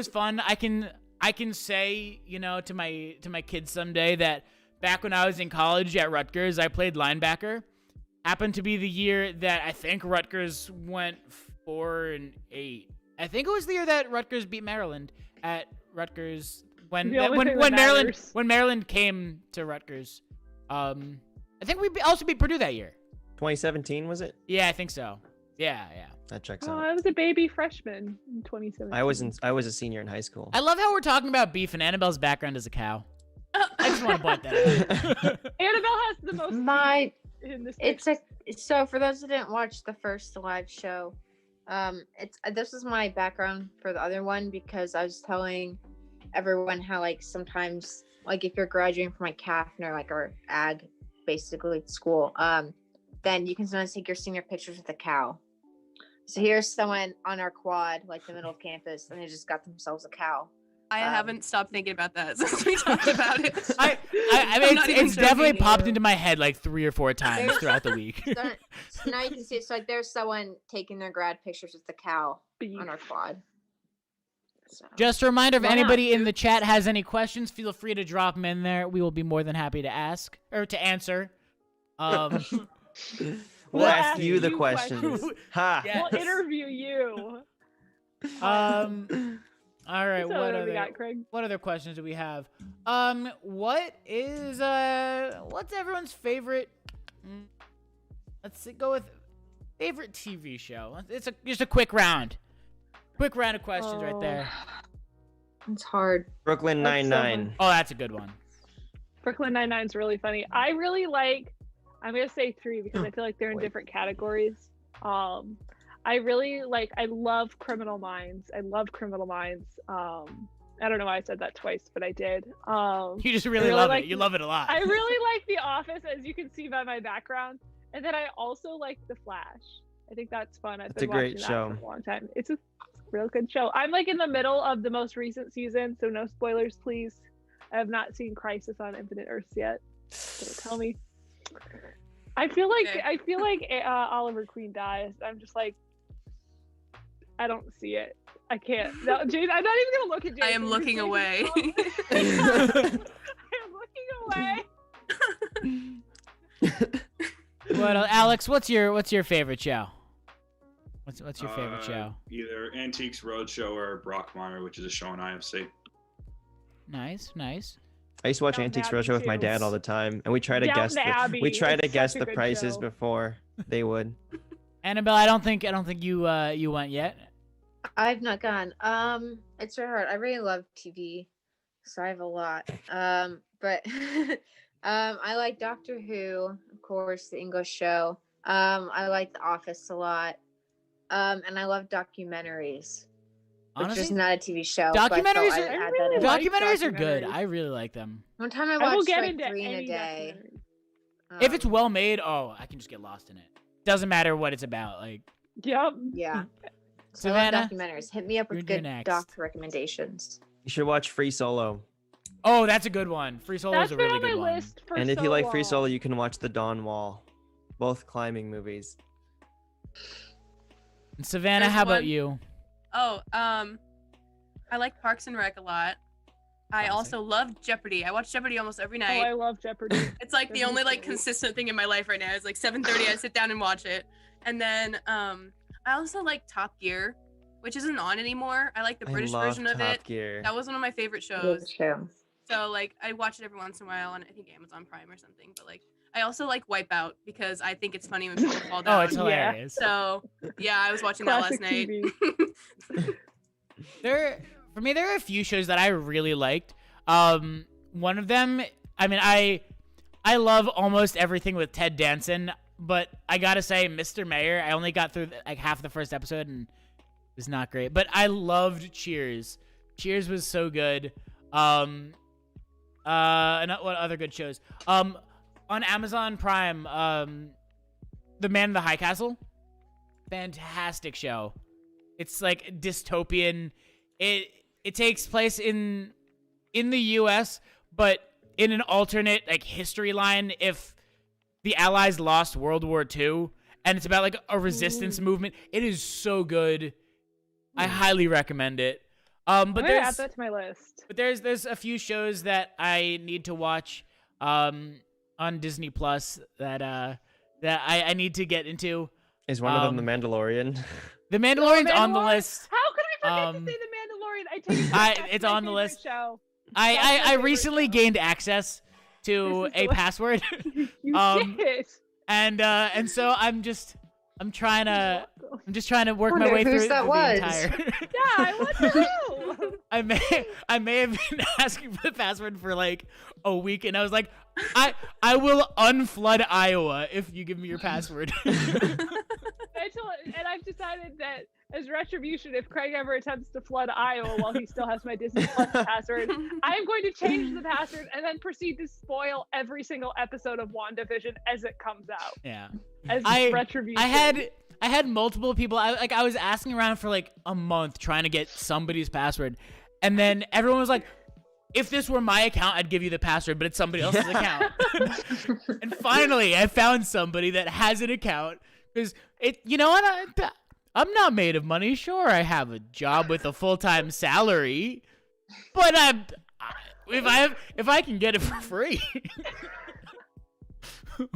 fun. I can say, to my kids someday that back when I was in college at Rutgers, I played linebacker. Happened to be the year that I think Rutgers went 4-8. I think it was the year that Rutgers beat Maryland at Rutgers when The only thing that Maryland matters. when Maryland came to Rutgers. I think we also beat Purdue that year. 2017 was it? Yeah, I think so. Yeah. That checks Oh, out. I was a baby freshman in 2017. I was a senior in high school. I love how we're talking about beef and Annabelle's background is a cow. I just want to point that out. Annabelle has the most My in this. It's a so for those who didn't watch the first live show, this was my background for the other one because I was telling everyone how like sometimes like if you're graduating from like CAFN or like our ag basically school, then you can sometimes take your senior pictures with a cow. So here's someone on our quad, like the middle of campus, and they just got themselves a cow. I haven't stopped thinking about that since we talked about it. I I'm mean, not even it's definitely joking. popped into my head like 3 or 4 times There's- throughout the week. So now you can see it's like there's someone taking their grad pictures with the cow Beef. on our quad. So. Just a reminder, if Why not, anybody in dude? the chat has any questions, feel free to drop them in there. We will be more than happy to ask or to answer. We'll We'll ask ask you the you questions. questions. Ha! Yeah. We'll interview you. All right, So what do we got, Craig? what other questions do we have? What is what's everyone's favorite? Let's go with favorite TV show. It's just a quick round. Quick round of questions right there. It's hard. Brooklyn That's so Nine-Nine. Oh, that's a good one. Brooklyn Nine-Nine is really funny. I really like. I'm gonna say 3 because I feel like they're in Wait. different categories. I really like. I love Criminal Minds. I love Criminal Minds. I don't know why I said that twice, but I did. You just really, really love like it. You love it a lot. I really like The Office, as you can see by my background, and then I also like The Flash. I think that's fun. I've That's been a great watching that show. for a long time. It's a real good show. I'm like in the middle of the most recent season, so no spoilers, please. I have not seen Crisis on Infinite Earths yet. Don't tell me. I feel like Okay. Oliver Queen dies. I'm just like, I don't see it. I can't. No, Jason, I'm not even gonna look at Jason. I am looking Jason's away. I am looking away. What, Alex? What's your favorite show? What's your favorite show? Either Antiques Roadshow or Brockmire, which is a show on IFC. Nice. I used to watch Downton Antiques Abbey Roadshow with my too. dad all the time, and we try to Downton guess the Abbey we try is to guess such a the good prices show. before they would. Annabelle, I don't think you went yet. I've not gone. It's very hard. I really love TV, so I have a lot. But I like Doctor Who, of course, the English show. I like The Office a lot. And I love documentaries, which is Honestly, not a TV show. but I thought documentaries I'd are- add I that really in. like documentaries are good. documentaries. I really like them. One time I I will watched get like into 3 in a any day. documentaries. If it's well made, I can just get lost in it. Doesn't matter what it's about. Like, Yep. Yeah. So I love Savannah, documentaries. Hit me up with you're good next. doc recommendations. You should watch Free Solo. oh, that's a good one. Free Solo That's is a been really on my good one. list for And if so you like Free long. Solo, you can watch The Dawn Wall. Both climbing movies. And Savannah, There's how about one- you? Oh, I like Parks and Rec a lot. I Classic. also love Jeopardy. I watch Jeopardy almost every Oh, night. I love Jeopardy. It's like the Jeopardy's only like great. consistent thing in my life right now. It's like 7:30. I sit down and watch it. And then I also like Top Gear, which isn't on anymore. I like the British I love version of Top it. Gear. That was one of my favorite Good shows. show. So like I watch it every once in a while on I think Amazon Prime or something. But like I also like Wipeout because I think it's funny when people fall Oh, down. it's hilarious. So yeah, I was watching that last Classic night. TV. For me, there are a few shows that I really liked. One of them, I mean, I love almost everything with Ted Danson, but I gotta say, Mr. Mayor, I only got through like half the first episode and it was not great. But I loved Cheers. Cheers was so good. And what other good shows? On Amazon Prime, The Man in the High Castle, fantastic show. It's like dystopian. It takes place in the U.S., but in an alternate like history line if the Allies lost World War II, and it's about like a resistance movement. It is so good. I highly recommend it. But I'm gonna add there's that to my list. there's a few shows that I need to watch on Disney Plus that I need to get into. Is one of them The Mandalorian? The Mandalorian's on the Mandalorian? list. How could I forget Um, to say The Mandalorian? I take it back. That's it's my on the favorite list. Show. I That's my favorite recently show. gained access to This is a the- password, You Um, did. and so I'm just trying to work my Wonder way whose through that the was. entire. Yeah, I want to know. I may have been asking for the password for like a week, and I was like, I will unflood Iowa if you give me your password. And I've decided that as retribution, if Craig ever attempts to flood Iowa while he still has my Disney Plus password, I am going to change the password and then proceed to spoil every single episode of WandaVision as it comes out. Yeah. As I retribution. I had multiple people. I was asking around for like a month trying to get somebody's password, And then everyone was like, if this were my account, I'd give you the password, but it's somebody else's account. And finally, I found somebody that has an account because you know what? I'm not made of money. Sure, I have a job with a full-time salary, but if I can get it for free,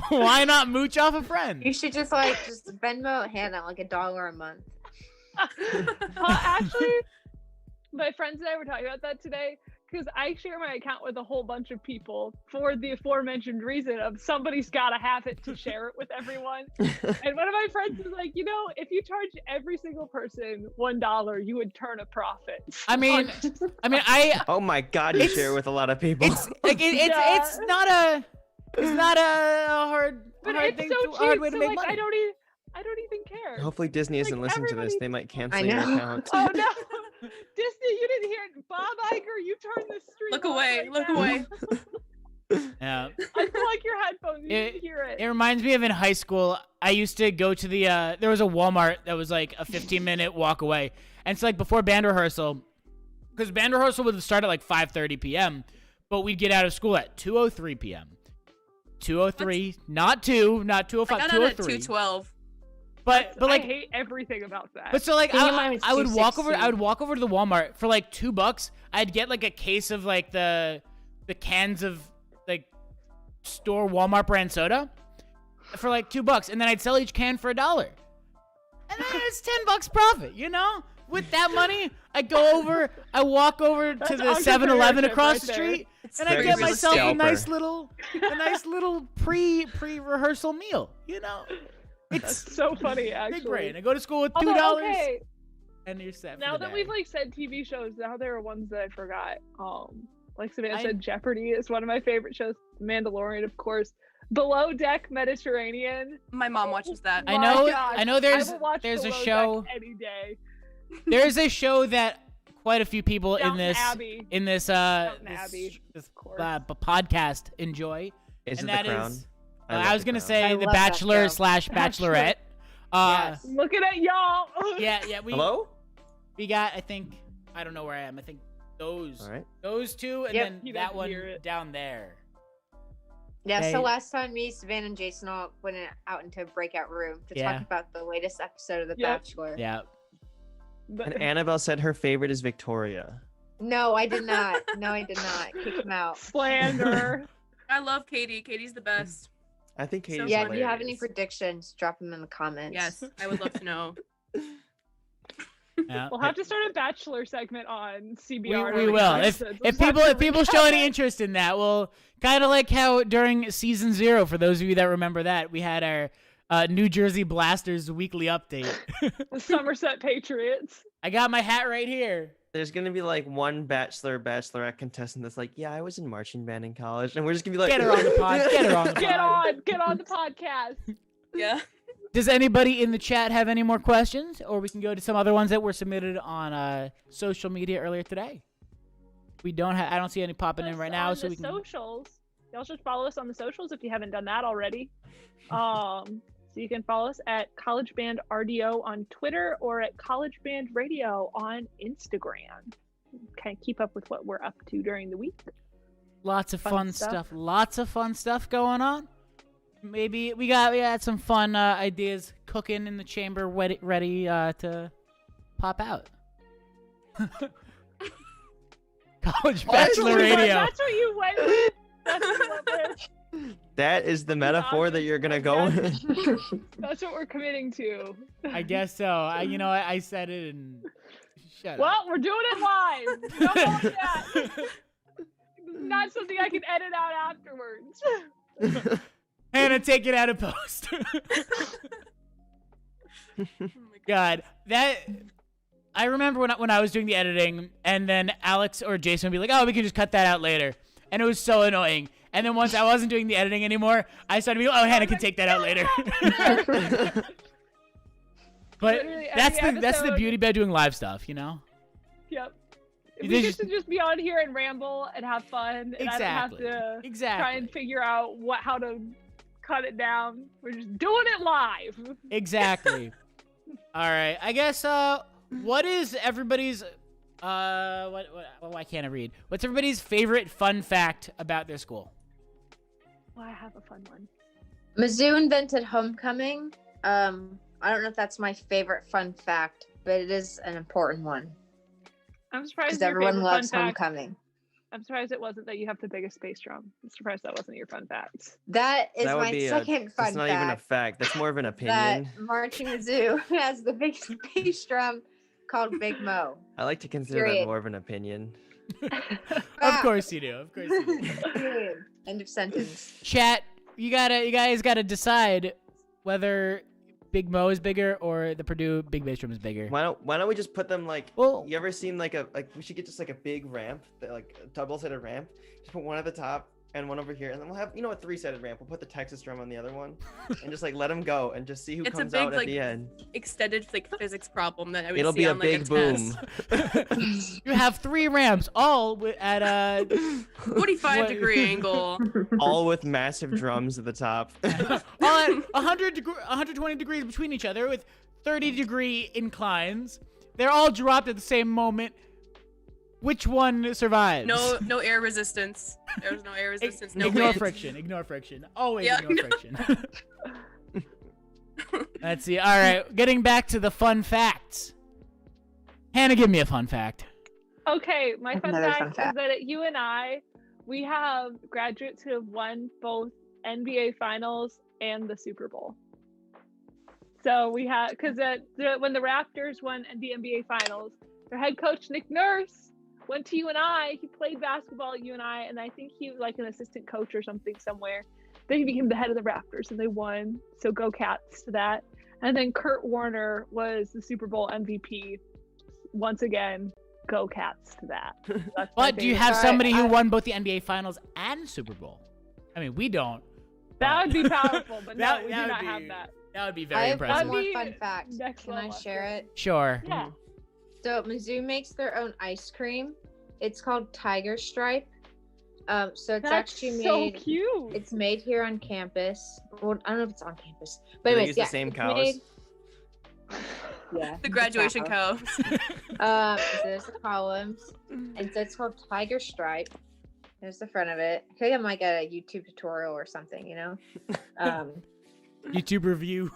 why not mooch off a friend? You should just Venmo Hannah like $1 a month. Actually, my friends and I were talking about that today because I share my account with a whole bunch of people for the aforementioned reason of somebody's got to have it to share it with everyone. And one of my friends was like, if you charge every single person $1, you would turn a profit. I mean, Oh my God, you share with a lot of people. It's not a hard thing, so hard way to make money. I don't even care. Hopefully Disney isn't listening to this. They might cancel your account. Oh no, Disney, you didn't hear it. Bob Iger, you turned the stream. Look off away. right Look now. away. Yeah. I feel like your headphones. You didn't hear it. It reminds me of in high school. I used to go to there was a Walmart that was like a 15-minute walk away, and it's like before band rehearsal, because band rehearsal would start at like 5:30 p.m., but we'd get out of school at 2:03 p.m. 2:03, not 2:05, I got out at 2:03. 2:12. But like I hate everything about that. But so like I think mine was I would walk over 2:16. to the Walmart for like $2. I'd get like a case of like the cans of like store Walmart brand soda for like $2, and then I'd sell each can for $1. And then it's $10 profit, With that money, I walk over to That's the 7-Eleven entrepreneurship across right the there. street, It's and I very get real myself estate. a nice little pre-rehearsal meal, It's That's so funny, actually. big brain. I go to school with $2. Although, okay, And you're set. now for the that day. we've like said TV shows, now there are ones that I forgot. Like Savannah I- said, Jeopardy is one of my favorite shows. Mandalorian, of course. Below Deck Mediterranean. My mom watches that. I My know- gosh, I know there's- I will watch there's a Below show- Deck any day. There's a show that quite a few people in Downton this Abbey. Downton Abbey, of course. podcast enjoy. Is And it that The Crown? is- love I was The gonna Crown. say I The love that Bachelor show. / Bachelorette. Yes. Looking at y'all. Yeah, Hello? we got. I think I don't know where I am. I think those All right. those two, and Yep. then He that doesn't one hear it. down there. Yeah, Hey. so last time me, Savannah, and Jason all went out into a breakout room to Yeah. talk about the latest episode of The Yep. Bachelor. Yeah. But- And Annabelle said her favorite is Victoria. No, I did not. No, I did not. Kick him out. Slander. I love Katie. Katie's the best. I think So Katie's Yeah, if you have any hilarious. predictions, drop them in the comments. Yes, I would love to know. Yeah. We'll have to start a Bachelor segment on CBR. We will. If Let's people show any interest in that, well, kind of like how during season 0, for those of you that remember that, we had our New Jersey Blasters weekly update. the Somerset Patriots. I got my hat right here. There's gonna be like one bachelorette contestant that's like, yeah, I was in marching band in college, and we're just gonna be like, Get her on the pod. Get her on the pod. Get on the podcast. Yeah. Does anybody in the chat have any more questions, or we can go to some other ones that were submitted on social media earlier today? We don't have. I don't see any popping in right now, On so the we can. socials. Y'all should follow us on the socials if you haven't done that already. So you can follow us at College Band RDO on Twitter or at College Band Radio on Instagram. Kind of keep up with what we're up to during the week. Lots of Fun fun stuff. stuff. Lots of fun stuff going on. Maybe we had some fun ideas cooking in the chamber, ready to pop out. College Bachelor Radio. That's what you went with. That's what you went with. that is the metaphor that you're gonna go with. That's what we're committing to. I guess so. I said it and shut up. Well, we're doing it live. No more of that. Not something I can edit out afterwards. Hannah, take it out of post. Oh my God, that I remember when I was doing the editing, and then Alex or Jason would be like, "Oh, we can just cut that out later," and it was so annoying. And then once I wasn't doing the editing anymore, I started being, "Oh, Hannah can take that out later." But Literally that's every the episode- beauty about doing live stuff, you know. Yep. You We just- get to just be on here and ramble and have fun, and Exactly. I don't have to try Exactly. and figure out how to cut it down. We're just doing it live. Exactly. All right. I guess what is everybody's Why can't I read? What's everybody's favorite fun fact about their school? Well, I have a fun one. Mizzou invented homecoming. I don't know if that's my favorite fun fact, but it is an important one I'm surprised because your everyone favorite loves fun fact- homecoming. I'm surprised it wasn't that you have the biggest bass drum. I'm surprised that wasn't your fun fact. That is That would my be second fun That's not fact. even a fact. That's more of an That opinion. Marching Mizzou has the biggest bass drum called Big Mo. I like to consider that Period. more of an opinion. Of course you do. Of course you do. Period. End of sentence. Chat, you guys gotta decide whether Big Mo is bigger or the Purdue big bass drum is bigger. Why don't we just put them like? Well- you ever seen like we should get just like a big ramp, like a double-sided ramp. Just put one at the top and one over here, and then we'll have a three-sided ramp. We'll put the Texas drum on the other one, and just like let them go and just see who It's a comes big, out at like, the end. Extended like physics problem that I would It'll see be a on like big a boom. test. You have 3 ramps, all at a 45-degree angle. All with massive drums at the top. all at 120 degrees between each other with 30-degree inclines. They're all dropped at the same moment. Which one survives? No air resistance. There's no air resistance. No ignore wind. friction. Ignore friction. Always Yeah, ignore friction. Let's see. All right, getting back to the fun facts. Hannah, give me a fun fact. Okay, my fun Another fact, fun fact. is that at UNI, we have graduates who have won both NBA Finals and the Super Bowl. So we have, because when the Raptors won the NBA Finals, their head coach, Nick Nurse, went to UNI. He played basketball at UNI, and I think he was like an assistant coach or something somewhere. Then he became the head of the Raptors, and they won. So go Cats to that. And then Kurt Warner was the Super Bowl MVP. Once again, go Cats to that. That's my But do you favorite. have All somebody right, who won both the NBA Finals and Super Bowl? I mean, we don't. That but- would be powerful, but That- no, we that do would not be- have that. That would be I very have one impressive. more That'd be fun fact. next Can I level share effort. it? Sure. Yeah. So Mizzou makes their own ice cream. It's called Tiger Stripe. So it's That's actually so made. cute. It's made here on campus. Well, I don't know if it's on campus, but Do they anyways, use yeah, the same it's cows? made- Yeah. The graduation cow. cow. So there's the columns, and so it's called Tiger Stripe. There's the front of it. I feel like I'm like a YouTube tutorial or something, you know. YouTube review.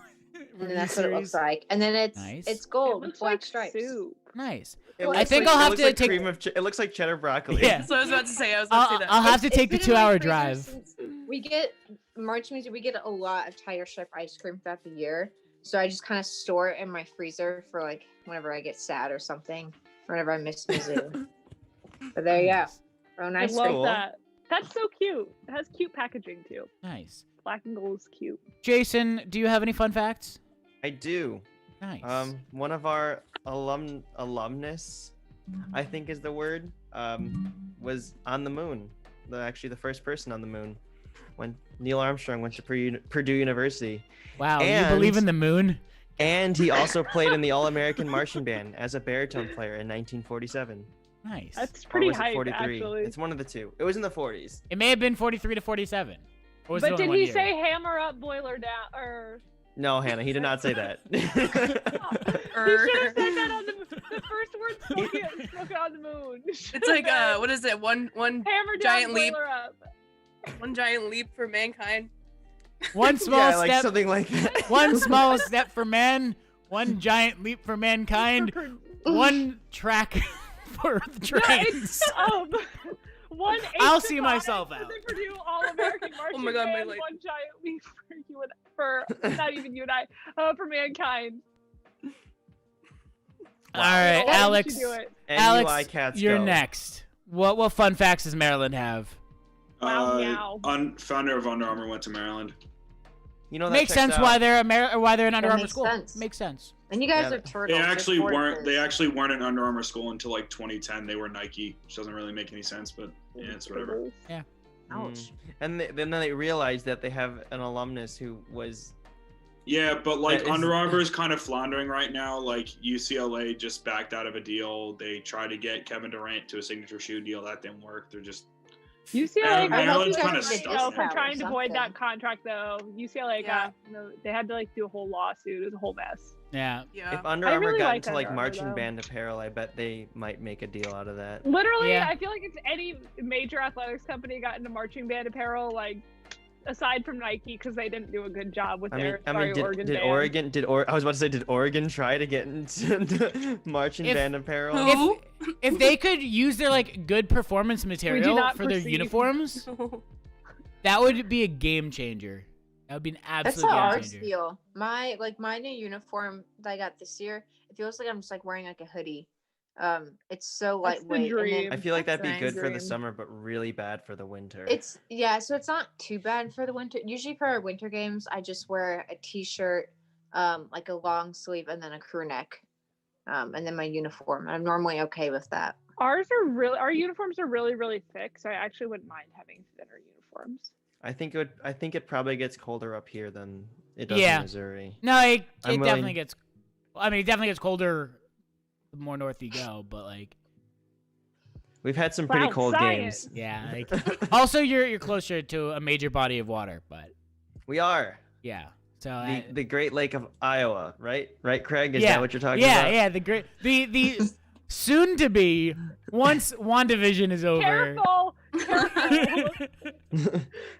And then that's what it looks like. And then it's Nice. it's It gold with looks black like stripes. soup. Nice. It I looks think like- I'll it have looks to like take- cream of it looks like cheddar broccoli. Yeah. So I was about to say. I was about to say that. I'll have to It's take the been in my 2-hour freezer drive. since We get March music. We get a lot of Tiger Stripe ice cream throughout the year, so I just kind of store it in my freezer for like whenever I get sad or something, or whenever I miss Mizzou. But there you go. Oh, I nice. love cool. that. That's so cute. It has cute packaging too. Nice. Black and gold is cute. Jason, do you have any fun facts? I do. Nice. One of our alumnus, I think is the word, was on the moon. Actually, the first person on the moon, when Neil Armstrong went to Purdue University, Wow, you and- believe in the moon? and he also played in the All-American Marching Band as a baritone player in 1947. Nice. That's Or pretty was it hype, 43? actually. It's one of the two. It was in the 40s. It may have been 43 to 47. Or was it But only did one he year? say hammer up, boiler down, or No, Hannah, he did not say that. he should have said that on the first word spoken on the moon. It's like what is it? One hammer down, giant leap. boiler up. one giant leap for mankind. One small yeah, like step. something like that. One small step for man. One giant leap for mankind. One track for the trains. One I'll ace see to myself five out. for the Purdue All-American Marching Oh my God, my Band, light. one giant leap for you and for not even you and I, for mankind. All right, Why didn't Alex. you do it? Alex, Cats you're go. next. What fun facts does Maryland have? Wow, meow. Founder of Under Armour went to Maryland. You know that Makes checks sense out. why they're why they're an Under That Armour makes school. sense. Makes sense. And you guys Yeah, are turtles. They You're actually weren't. tortoises. They actually weren't an Under Armour school until like 2010. They were Nike, which doesn't really make any sense, but yeah, it's whatever. Ouch. And then they realized that they have an alumnus who was. Yeah, but like That is- Under Armour is kind of floundering right now. Like UCLA just backed out of a deal. They tried to get Kevin Durant to a signature shoe deal. That didn't work. They're just UCLA got Maryland's kinda no, stuck for now. trying to void that Something. contract though. UCLA Yeah. got they had to like do a whole lawsuit. It was a whole mess. Yeah. Yeah. If Under I Armour really got like into Under like Armour, marching though. band apparel, I bet they might make a deal out of that. Literally, Yeah. I feel like it's any major athletics company got into marching band apparel, like aside from Nike, because they didn't do a good job with their Oregon did band. Oregon I was about to say, did Oregon try to get into marching If- band apparel? Who? If they could use their like good performance material not for their proceed. uniforms, that would be a game changer. That would be an That's absolute how game ours changer. feel. My new uniform that I got this year, it feels like I'm just like wearing like a hoodie. It's so That's the lightweight. And dream. then I feel like That's that'd be nice. good for the Dream. summer, but really bad for the winter. so it's not too bad for the winter. Usually for our winter games, I just wear a t-shirt, like a long sleeve, and then a crew neck, and then my uniform. I'm normally okay with that. Our uniforms are really, really thick, so I actually wouldn't mind having thinner uniforms. I think it probably gets colder up here than it does Yeah. in Missouri. No, it I'm definitely willing- gets. I mean, it definitely gets colder the more north you go, but like, We've had some pretty Wow, cold science. games. yeah. Like, also, you're closer to a major body of water, but We are yeah. So the Great Lake of Iowa, right? Right, Craig? Is yeah, that what you're talking yeah, about? yeah. The soon to be once WandaVision is over. Careful, careful.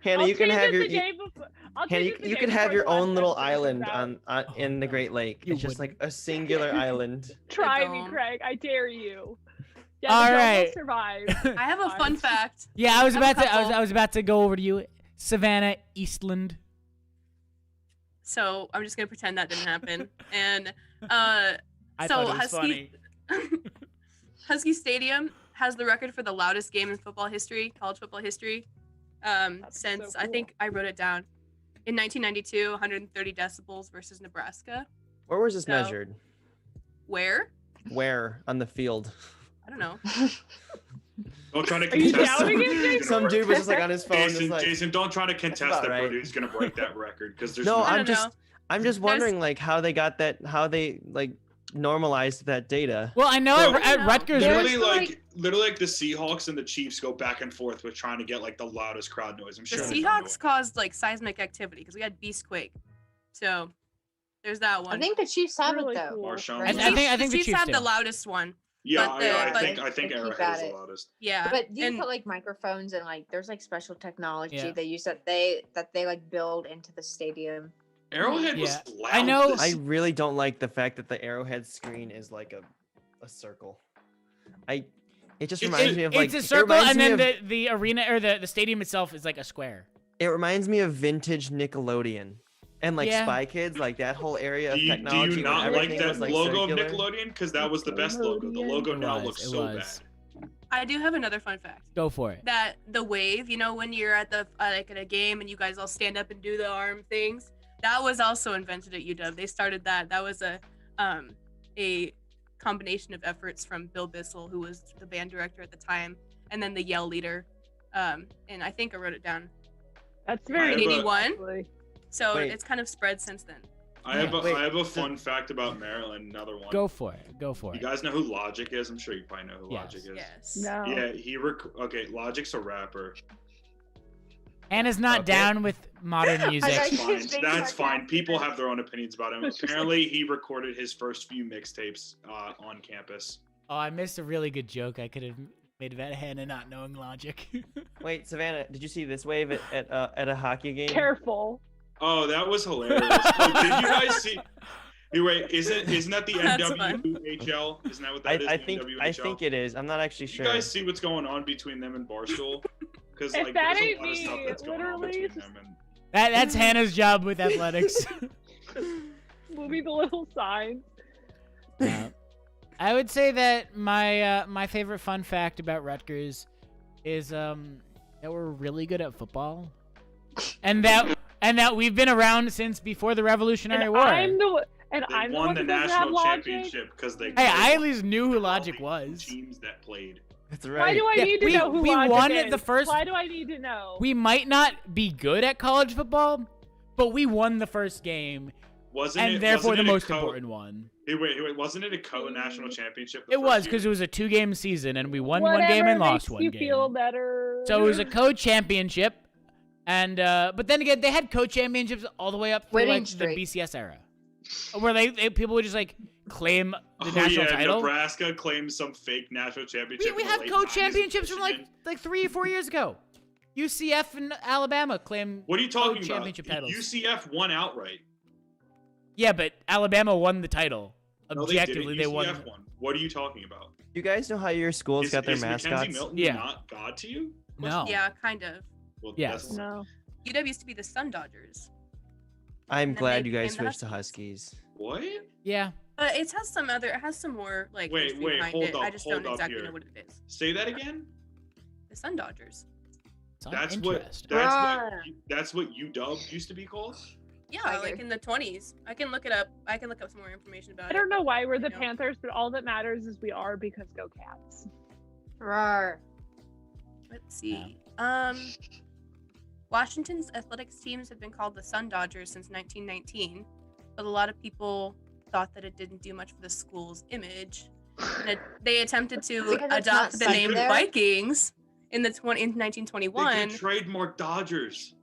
Hannah, I'll you can change have it your the day before- I'll Hannah, change it the you day can have before your the last own little episode comes island out. in the Great Lake. You It's just like a singular island. Try me, dome. Craig. I dare you. Yeah, All the dome will right. survive. I have a fun fact. Yeah, I was I have about a to. I couple. was about to go over to you, Savannah Eastland. So I'm just gonna pretend that didn't happen. And I so thought it was funny. Husky Stadium has the record for the loudest game in football history, college football history. Since so I cool. think I wrote it down. In 1992, 130 decibels versus Nebraska. Where was this So- measured? Where? Where on the field? I don't know. Don't try to Are you contest doubting that. it, Jason? Some dude was just like on his phone, just Jason, like. Jason, don't try to contest about that right. Purdue's gonna break that record because there's No, no I I'm don't just know. I'm just There's- wondering like how they got that, how they like normalized that data. Well, I know Bro, at no. Rutgers. There's literally like- literally like the Seahawks and the Chiefs go back and forth with trying to get like the loudest crowd noise. I'm The sure they found Seahawks it. caused like seismic activity because we had Beastquake. So there's that one. I think the Chiefs have Really it though. cool. Marshawn right? I think the the Chiefs have do. the loudest one. Yeah, but I the- think but I think they keep Arrowhead at is the it. loudest. Yeah. But you and put like microphones and like there's like special technology Yeah. they use that they like build into the stadium. Arrowhead was Yeah. loud. I know- this- I really don't like the fact that the Arrowhead screen is like a circle. It just It's- reminds me of like it's a it circle, reminds and me then of- the arena or the stadium itself is like a square. it reminds me of vintage Nickelodeon and like Yeah. Spy Kids, like that whole area of do you technology. where not like everything that was, like, logo circular. of Nickelodeon? Because that was the best logo. The logo It now was, looks it so was. bad. I do have another fun fact. Go for it. That the wave, you know, when you're at the like at a game and you guys all stand up and do the arm things, that was also invented at UW. They started that. That was a combination of efforts from Bill Bissell, who was the band director at the time, and then the yell leader. And I think I wrote it down. That's very I have a- neat, 81. actually. So Wait. it's kind of spread since then. I have Wait, I have a fun fact about Maryland. Another one. Go for it. Go for You it. guys know who Logic is? I'm sure you probably know who Yes. Logic is. Yes. No. Yeah, okay. Logic's a rapper. Hannah's not Okay. down with modern music. like- That's fine. Being That's fine. sarcastic. People have their own opinions about him. It's just Apparently, he recorded his first few mixtapes on campus. Oh, I missed a really good joke I could have made about Hannah not knowing logic. Wait, Savannah, did you see this wave at a hockey game? Careful. Oh, that was hilarious. Oh, did you guys see? Hey, wait, isn't that the That's fun. NWHL? Isn't that what that is? I the think NWHL? it is. I'm not actually You sure. guys see what's going on between them and Barstool? Because If like that there's a ain't lot of stuff me, that's going on literally, between them and That's Hannah's job with athletics. Moving the little signs. I would say that my favorite fun fact about Rutgers is that we're really good at football, and that we've been around since before the Revolutionary And War. I'm the they I'm the won one the that doesn't have national logic. championship because they. Hey, I played at least knew who all Logic the was. Teams that played. That's Why right. do I Yeah, need to we- know who we logic won is? it the first- Why do I need to know? We might not be good at college football, but we won the first game, Wasn't therefore the wasn't it most important one. Wait, wasn't it a co-national championship? It was because it was a 2-game season, and we won one Whatever game and lost makes one you game. feel better. So it was a co-championship, and but then again, they had co-championships all the way up through Winning like the streak. BCS era, where they people would just like claim the national title. Nebraska claims some fake national championship. We in the have late co-championships 90s from in like 3 or 4 years ago. UCF and Alabama claim. What are you talking about? co-championship titles. UCF won outright. Yeah, but Alabama won the title. No, Objectively, they they won. UCF won. What are you talking about? You guys know how your schools got their is mascots? Mackenzie Milton Yeah. not God to you? No. Yeah, kind of. Well, Yes. that's- No. UW used to be the Sun Dodgers. I'm And then glad they you guys became the switched to Huskies. What? Yeah. But it has some more like Wait, history wait, behind hold it. up, I just hold don't up exactly here. know what it is. Say that again. The Sun Dodgers. Sounds That's interesting. that's what UW used to be called. Yeah, Tiger. like in the 20s. I can look it up. I can look up some more information about it. I don't know why we're the You know. Panthers, but all that matters is we are because go Cats. Rawr. Let's see. Washington's athletics teams have been called the Sun Dodgers since 1919, but a lot of people thought that it didn't do much for the school's image. And they attempted to Because it's not adopt the sunny name there? Vikings in They 1921. could trademark Dodgers.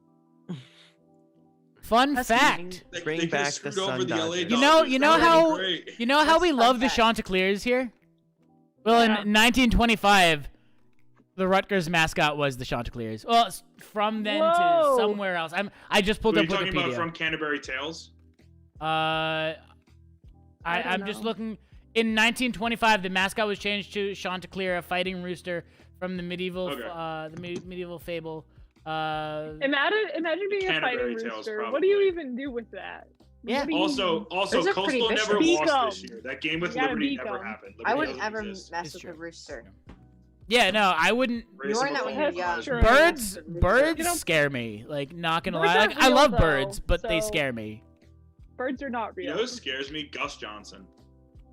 Fun That's fact. They Bring could've back the screwed Sun over the LA Dodgers. You know Dodgers. That would've how- been great. You know how That's we fun love the fact. Chanticleers here? Well, Yeah. in 1925, the Rutgers mascot was the Chanticleers. Well, from then to Whoa. somewhere else. I just pulled Who are up you talking about Wikipedia. from Canterbury Tales? I don't I'm just know. looking. In 1925, the mascot was changed to Chanticleer, a fighting rooster from the medieval, Okay. medieval fable. Imagine being a Canterbury fighting Tales, rooster. What do you probably. even do with that? Yeah. What do you- Also, Those are pretty Coastal never vicious. lost this Beak 'em. year. That game with You gotta Liberty beak never 'em. happened. I Liberty wouldn't doesn't ever exist. mess It's with true. a rooster. Yeah, no, I wouldn't. Race You're them not all when the you're time. young. True. Birds, Yeah. birds You know, scare me. Like, not gonna birds lie. aren't Like, I real, love though, birds, but they so- scare me. Birds are not You real. know who scares me? Gus Johnson.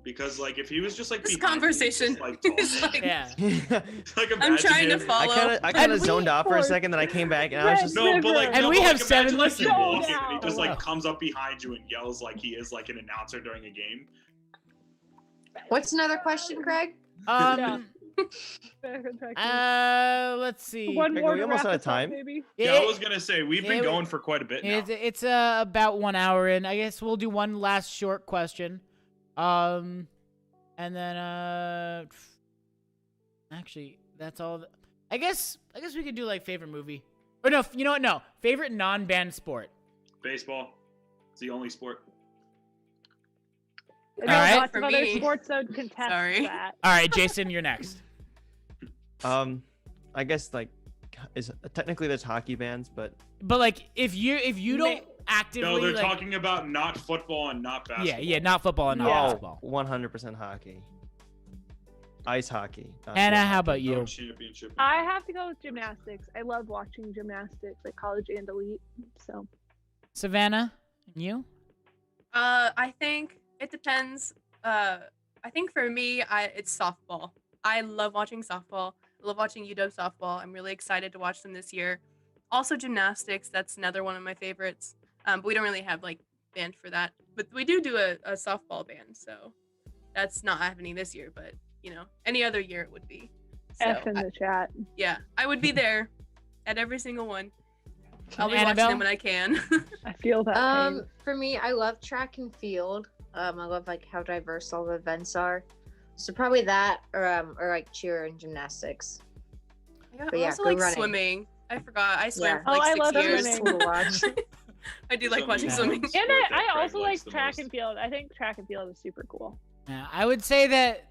Because like if he was just like This behind me, conversation just, like, is talking, like- Yeah. like I'm imagine trying to him- follow. I kind of we zoned out for a forced second, then I came back and I was just Red No, but like, And no, we but, have like, 7 imagine, like, you listeners. walking and he just Oh, wow. like comes up behind you and yells like he is like an announcer during a game. What's another question, Greg? Let's see. One Greg, more are we to almost wrap out of us up, time? maybe. Yeah, I was gonna say we've been it- going for quite a bit now. It's about 1 hour in. I guess we'll do one last short question. And then actually that's all. I guess we could do like favorite movie. Or no, you know what? No, favorite non-banned sport. Baseball. It's the only sport. There All are right. lots of For other me. sports that would contest Sorry. that. All right, Jason, you're next. I guess like is technically there's hockey bands, but But like, if you don't actively No, they're like, talking about not football and not basketball. yeah, not football and not Yeah. basketball. 100% hockey. Ice hockey. not Hannah, field how about hockey. you? No championship. I have to go with gymnastics. I love watching gymnastics, like college and elite. So Savannah, and you? I think it depends. I think for me, it's softball. I love watching softball. I love watching UW softball. I'm really excited to watch them this year. Also gymnastics. That's another one of my favorites. But we don't really have like band for that. But we do a softball band, so that's not happening this year. But you know, any other year it would be. So, F in the chat. yeah, I would be there at every single one. I'll be Annabelle? watching them when I can. I feel that pain. For me, I love track and field. I love like how diverse all the events are. So probably that, or like cheer and gymnastics. I But yeah, also go like running. swimming. I forgot. I swam Yeah. for like Oh, I 6 love years. swimming. Cool to watch. I do like watching Swimming. swimming. And Sport that I Craig also likes like the track most. and field. I think track and field is super cool. Yeah, I would say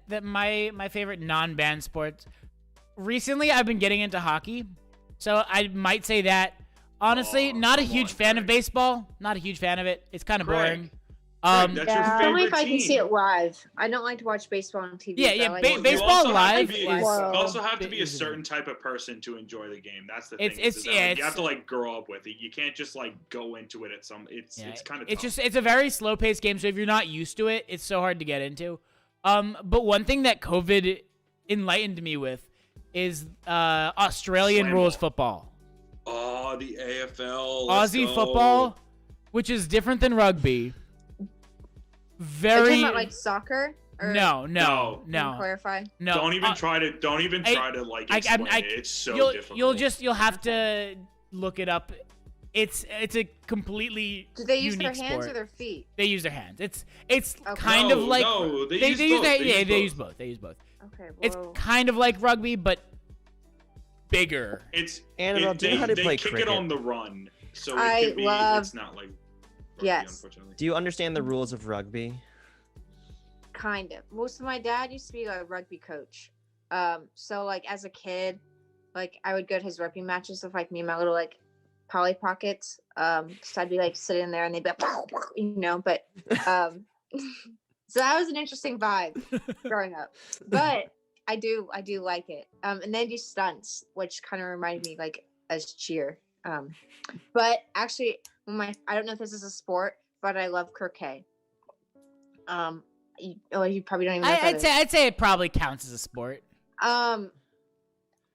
that my favorite non-banned sports. Recently, I've been getting into hockey, so I might say that. Honestly, Oh, not a come huge on, fan of Craig. baseball. Not a huge fan of it. It's kind of Craig. boring. Craig, that's Yeah. your Only favorite if I can team. see it live. I don't like to watch baseball on TV. Yeah, but yeah, I like ba- to- You baseball also have to live be- is- You also have to Wow. be a certain type of person to enjoy the game. That's the thing. It's- is that, yeah, like, you it's- have to like grow up with it. You can't just like go into it at some. It's Yeah, kind of. it's just it's a very slow paced game, so if you're not used to it, it's so hard to get into. But one thing that COVID enlightened me with is Australian Slam rules ball. football. Oh, the AFL. let's Aussie go. football, which is different than rugby. Are you very talking about like soccer? Or no. Can you No. clarify? Don't even try to like explain it. It's so difficult. You'll have to look it up. It's a completely Do they use their unique hands sport. or their feet? They use their hands. It's Okay. kind of like No, they use use both. their, They yeah, use they both. use both. They use both. Okay. It's Whoa. kind of like rugby, but bigger. It's Annabelle, do you know how to they play kick cricket? it on the run, so I it can be. love- It's not like rugby, Yes. unfortunately. Do you understand the rules of rugby? Kind of. Most of my dad used to be a rugby coach. So like as a kid, like I would go to his rugby matches with like me and my little like Polly Pockets. So I'd be like sitting there and they'd be like, but so that was an interesting vibe growing up. But I do like it. And then do stunts, which kind of reminded me like as cheer. But actually I don't know if this is a sport, but I love croquet. You probably don't even know what that I'd say it probably counts as a sport.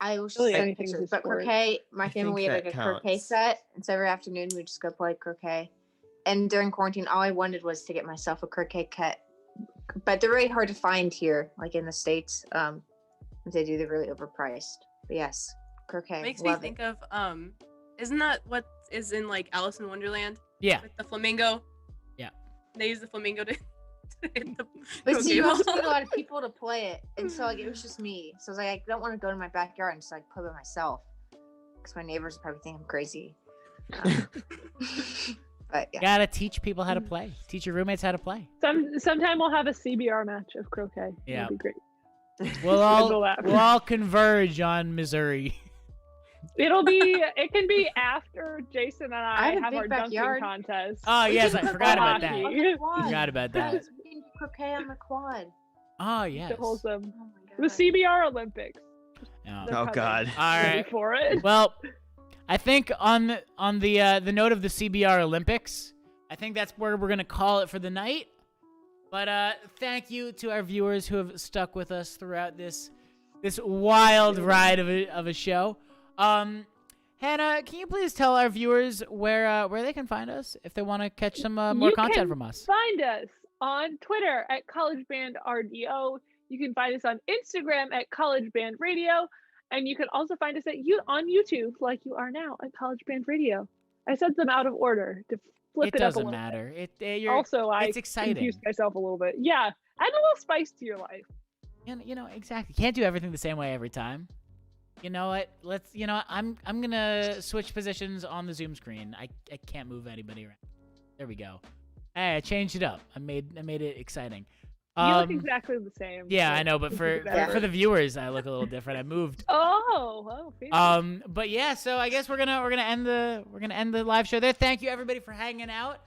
I was just Really saying anything's a pictures, but sport. croquet, my family, we had think like a that croquet counts. set, and so every afternoon we'd just go play croquet. And during quarantine, all I wanted was to get myself a croquet cut. But they're really hard to find here, like in the States. If they do, they're really overpriced. But yes, croquet. Makes me love think it. of isn't that what is in like Alice in Wonderland Yeah. with the flamingo? Yeah. They use the flamingo to hit the But see, you croquet also ball. need a lot of people to play it, and so like it was just me. So I was like, I don't want to go to my backyard and just like play by myself, because my neighbors would probably think I'm crazy. But yeah. Gotta teach people how to play. Teach your roommates how to play. Sometime we'll have a CBR match of croquet. Yeah. That'd be great. We'll Handle that. we'll all converge on Missouri. It can be after Jason and I have a have big our backyard. dunking contest. Oh yes, I forgot about that. Hockey. On the quad. Forgot about that. Guys, we can do croquet on the quad. Oh yes. The wholesome. Oh The my god. CBR Olympics. Yeah. They're Oh coming. God. All Ready right. for it. Well, I think on the note of the CBR Olympics, I think that's where we're gonna call it for the night. But thank you to our viewers who have stuck with us throughout this wild ride of a show. Hannah, can you please tell our viewers where they can find us if they want to catch some more You content can from us? Find us on Twitter at collegebandrdo. You can find us on Instagram at collegebandradio, and you can also find us on YouTube, like you are now at College Band Radio. I said them out of order to flip It it, up a doesn't little matter. bit. Also, I it's exciting. confused myself a little bit. Yeah, add a little spice to your life. And exactly. Can't do everything the same way every time. You know what? I'm gonna switch positions on the Zoom screen. I can't move anybody around. There we go. Hey, I changed it up. I made it exciting. You look exactly the same. Yeah, so I know, but this for is better. for the viewers, I look a little different. I moved. Oh, fancy. But yeah, so I guess we're gonna end the live show there. Thank you everybody for hanging out.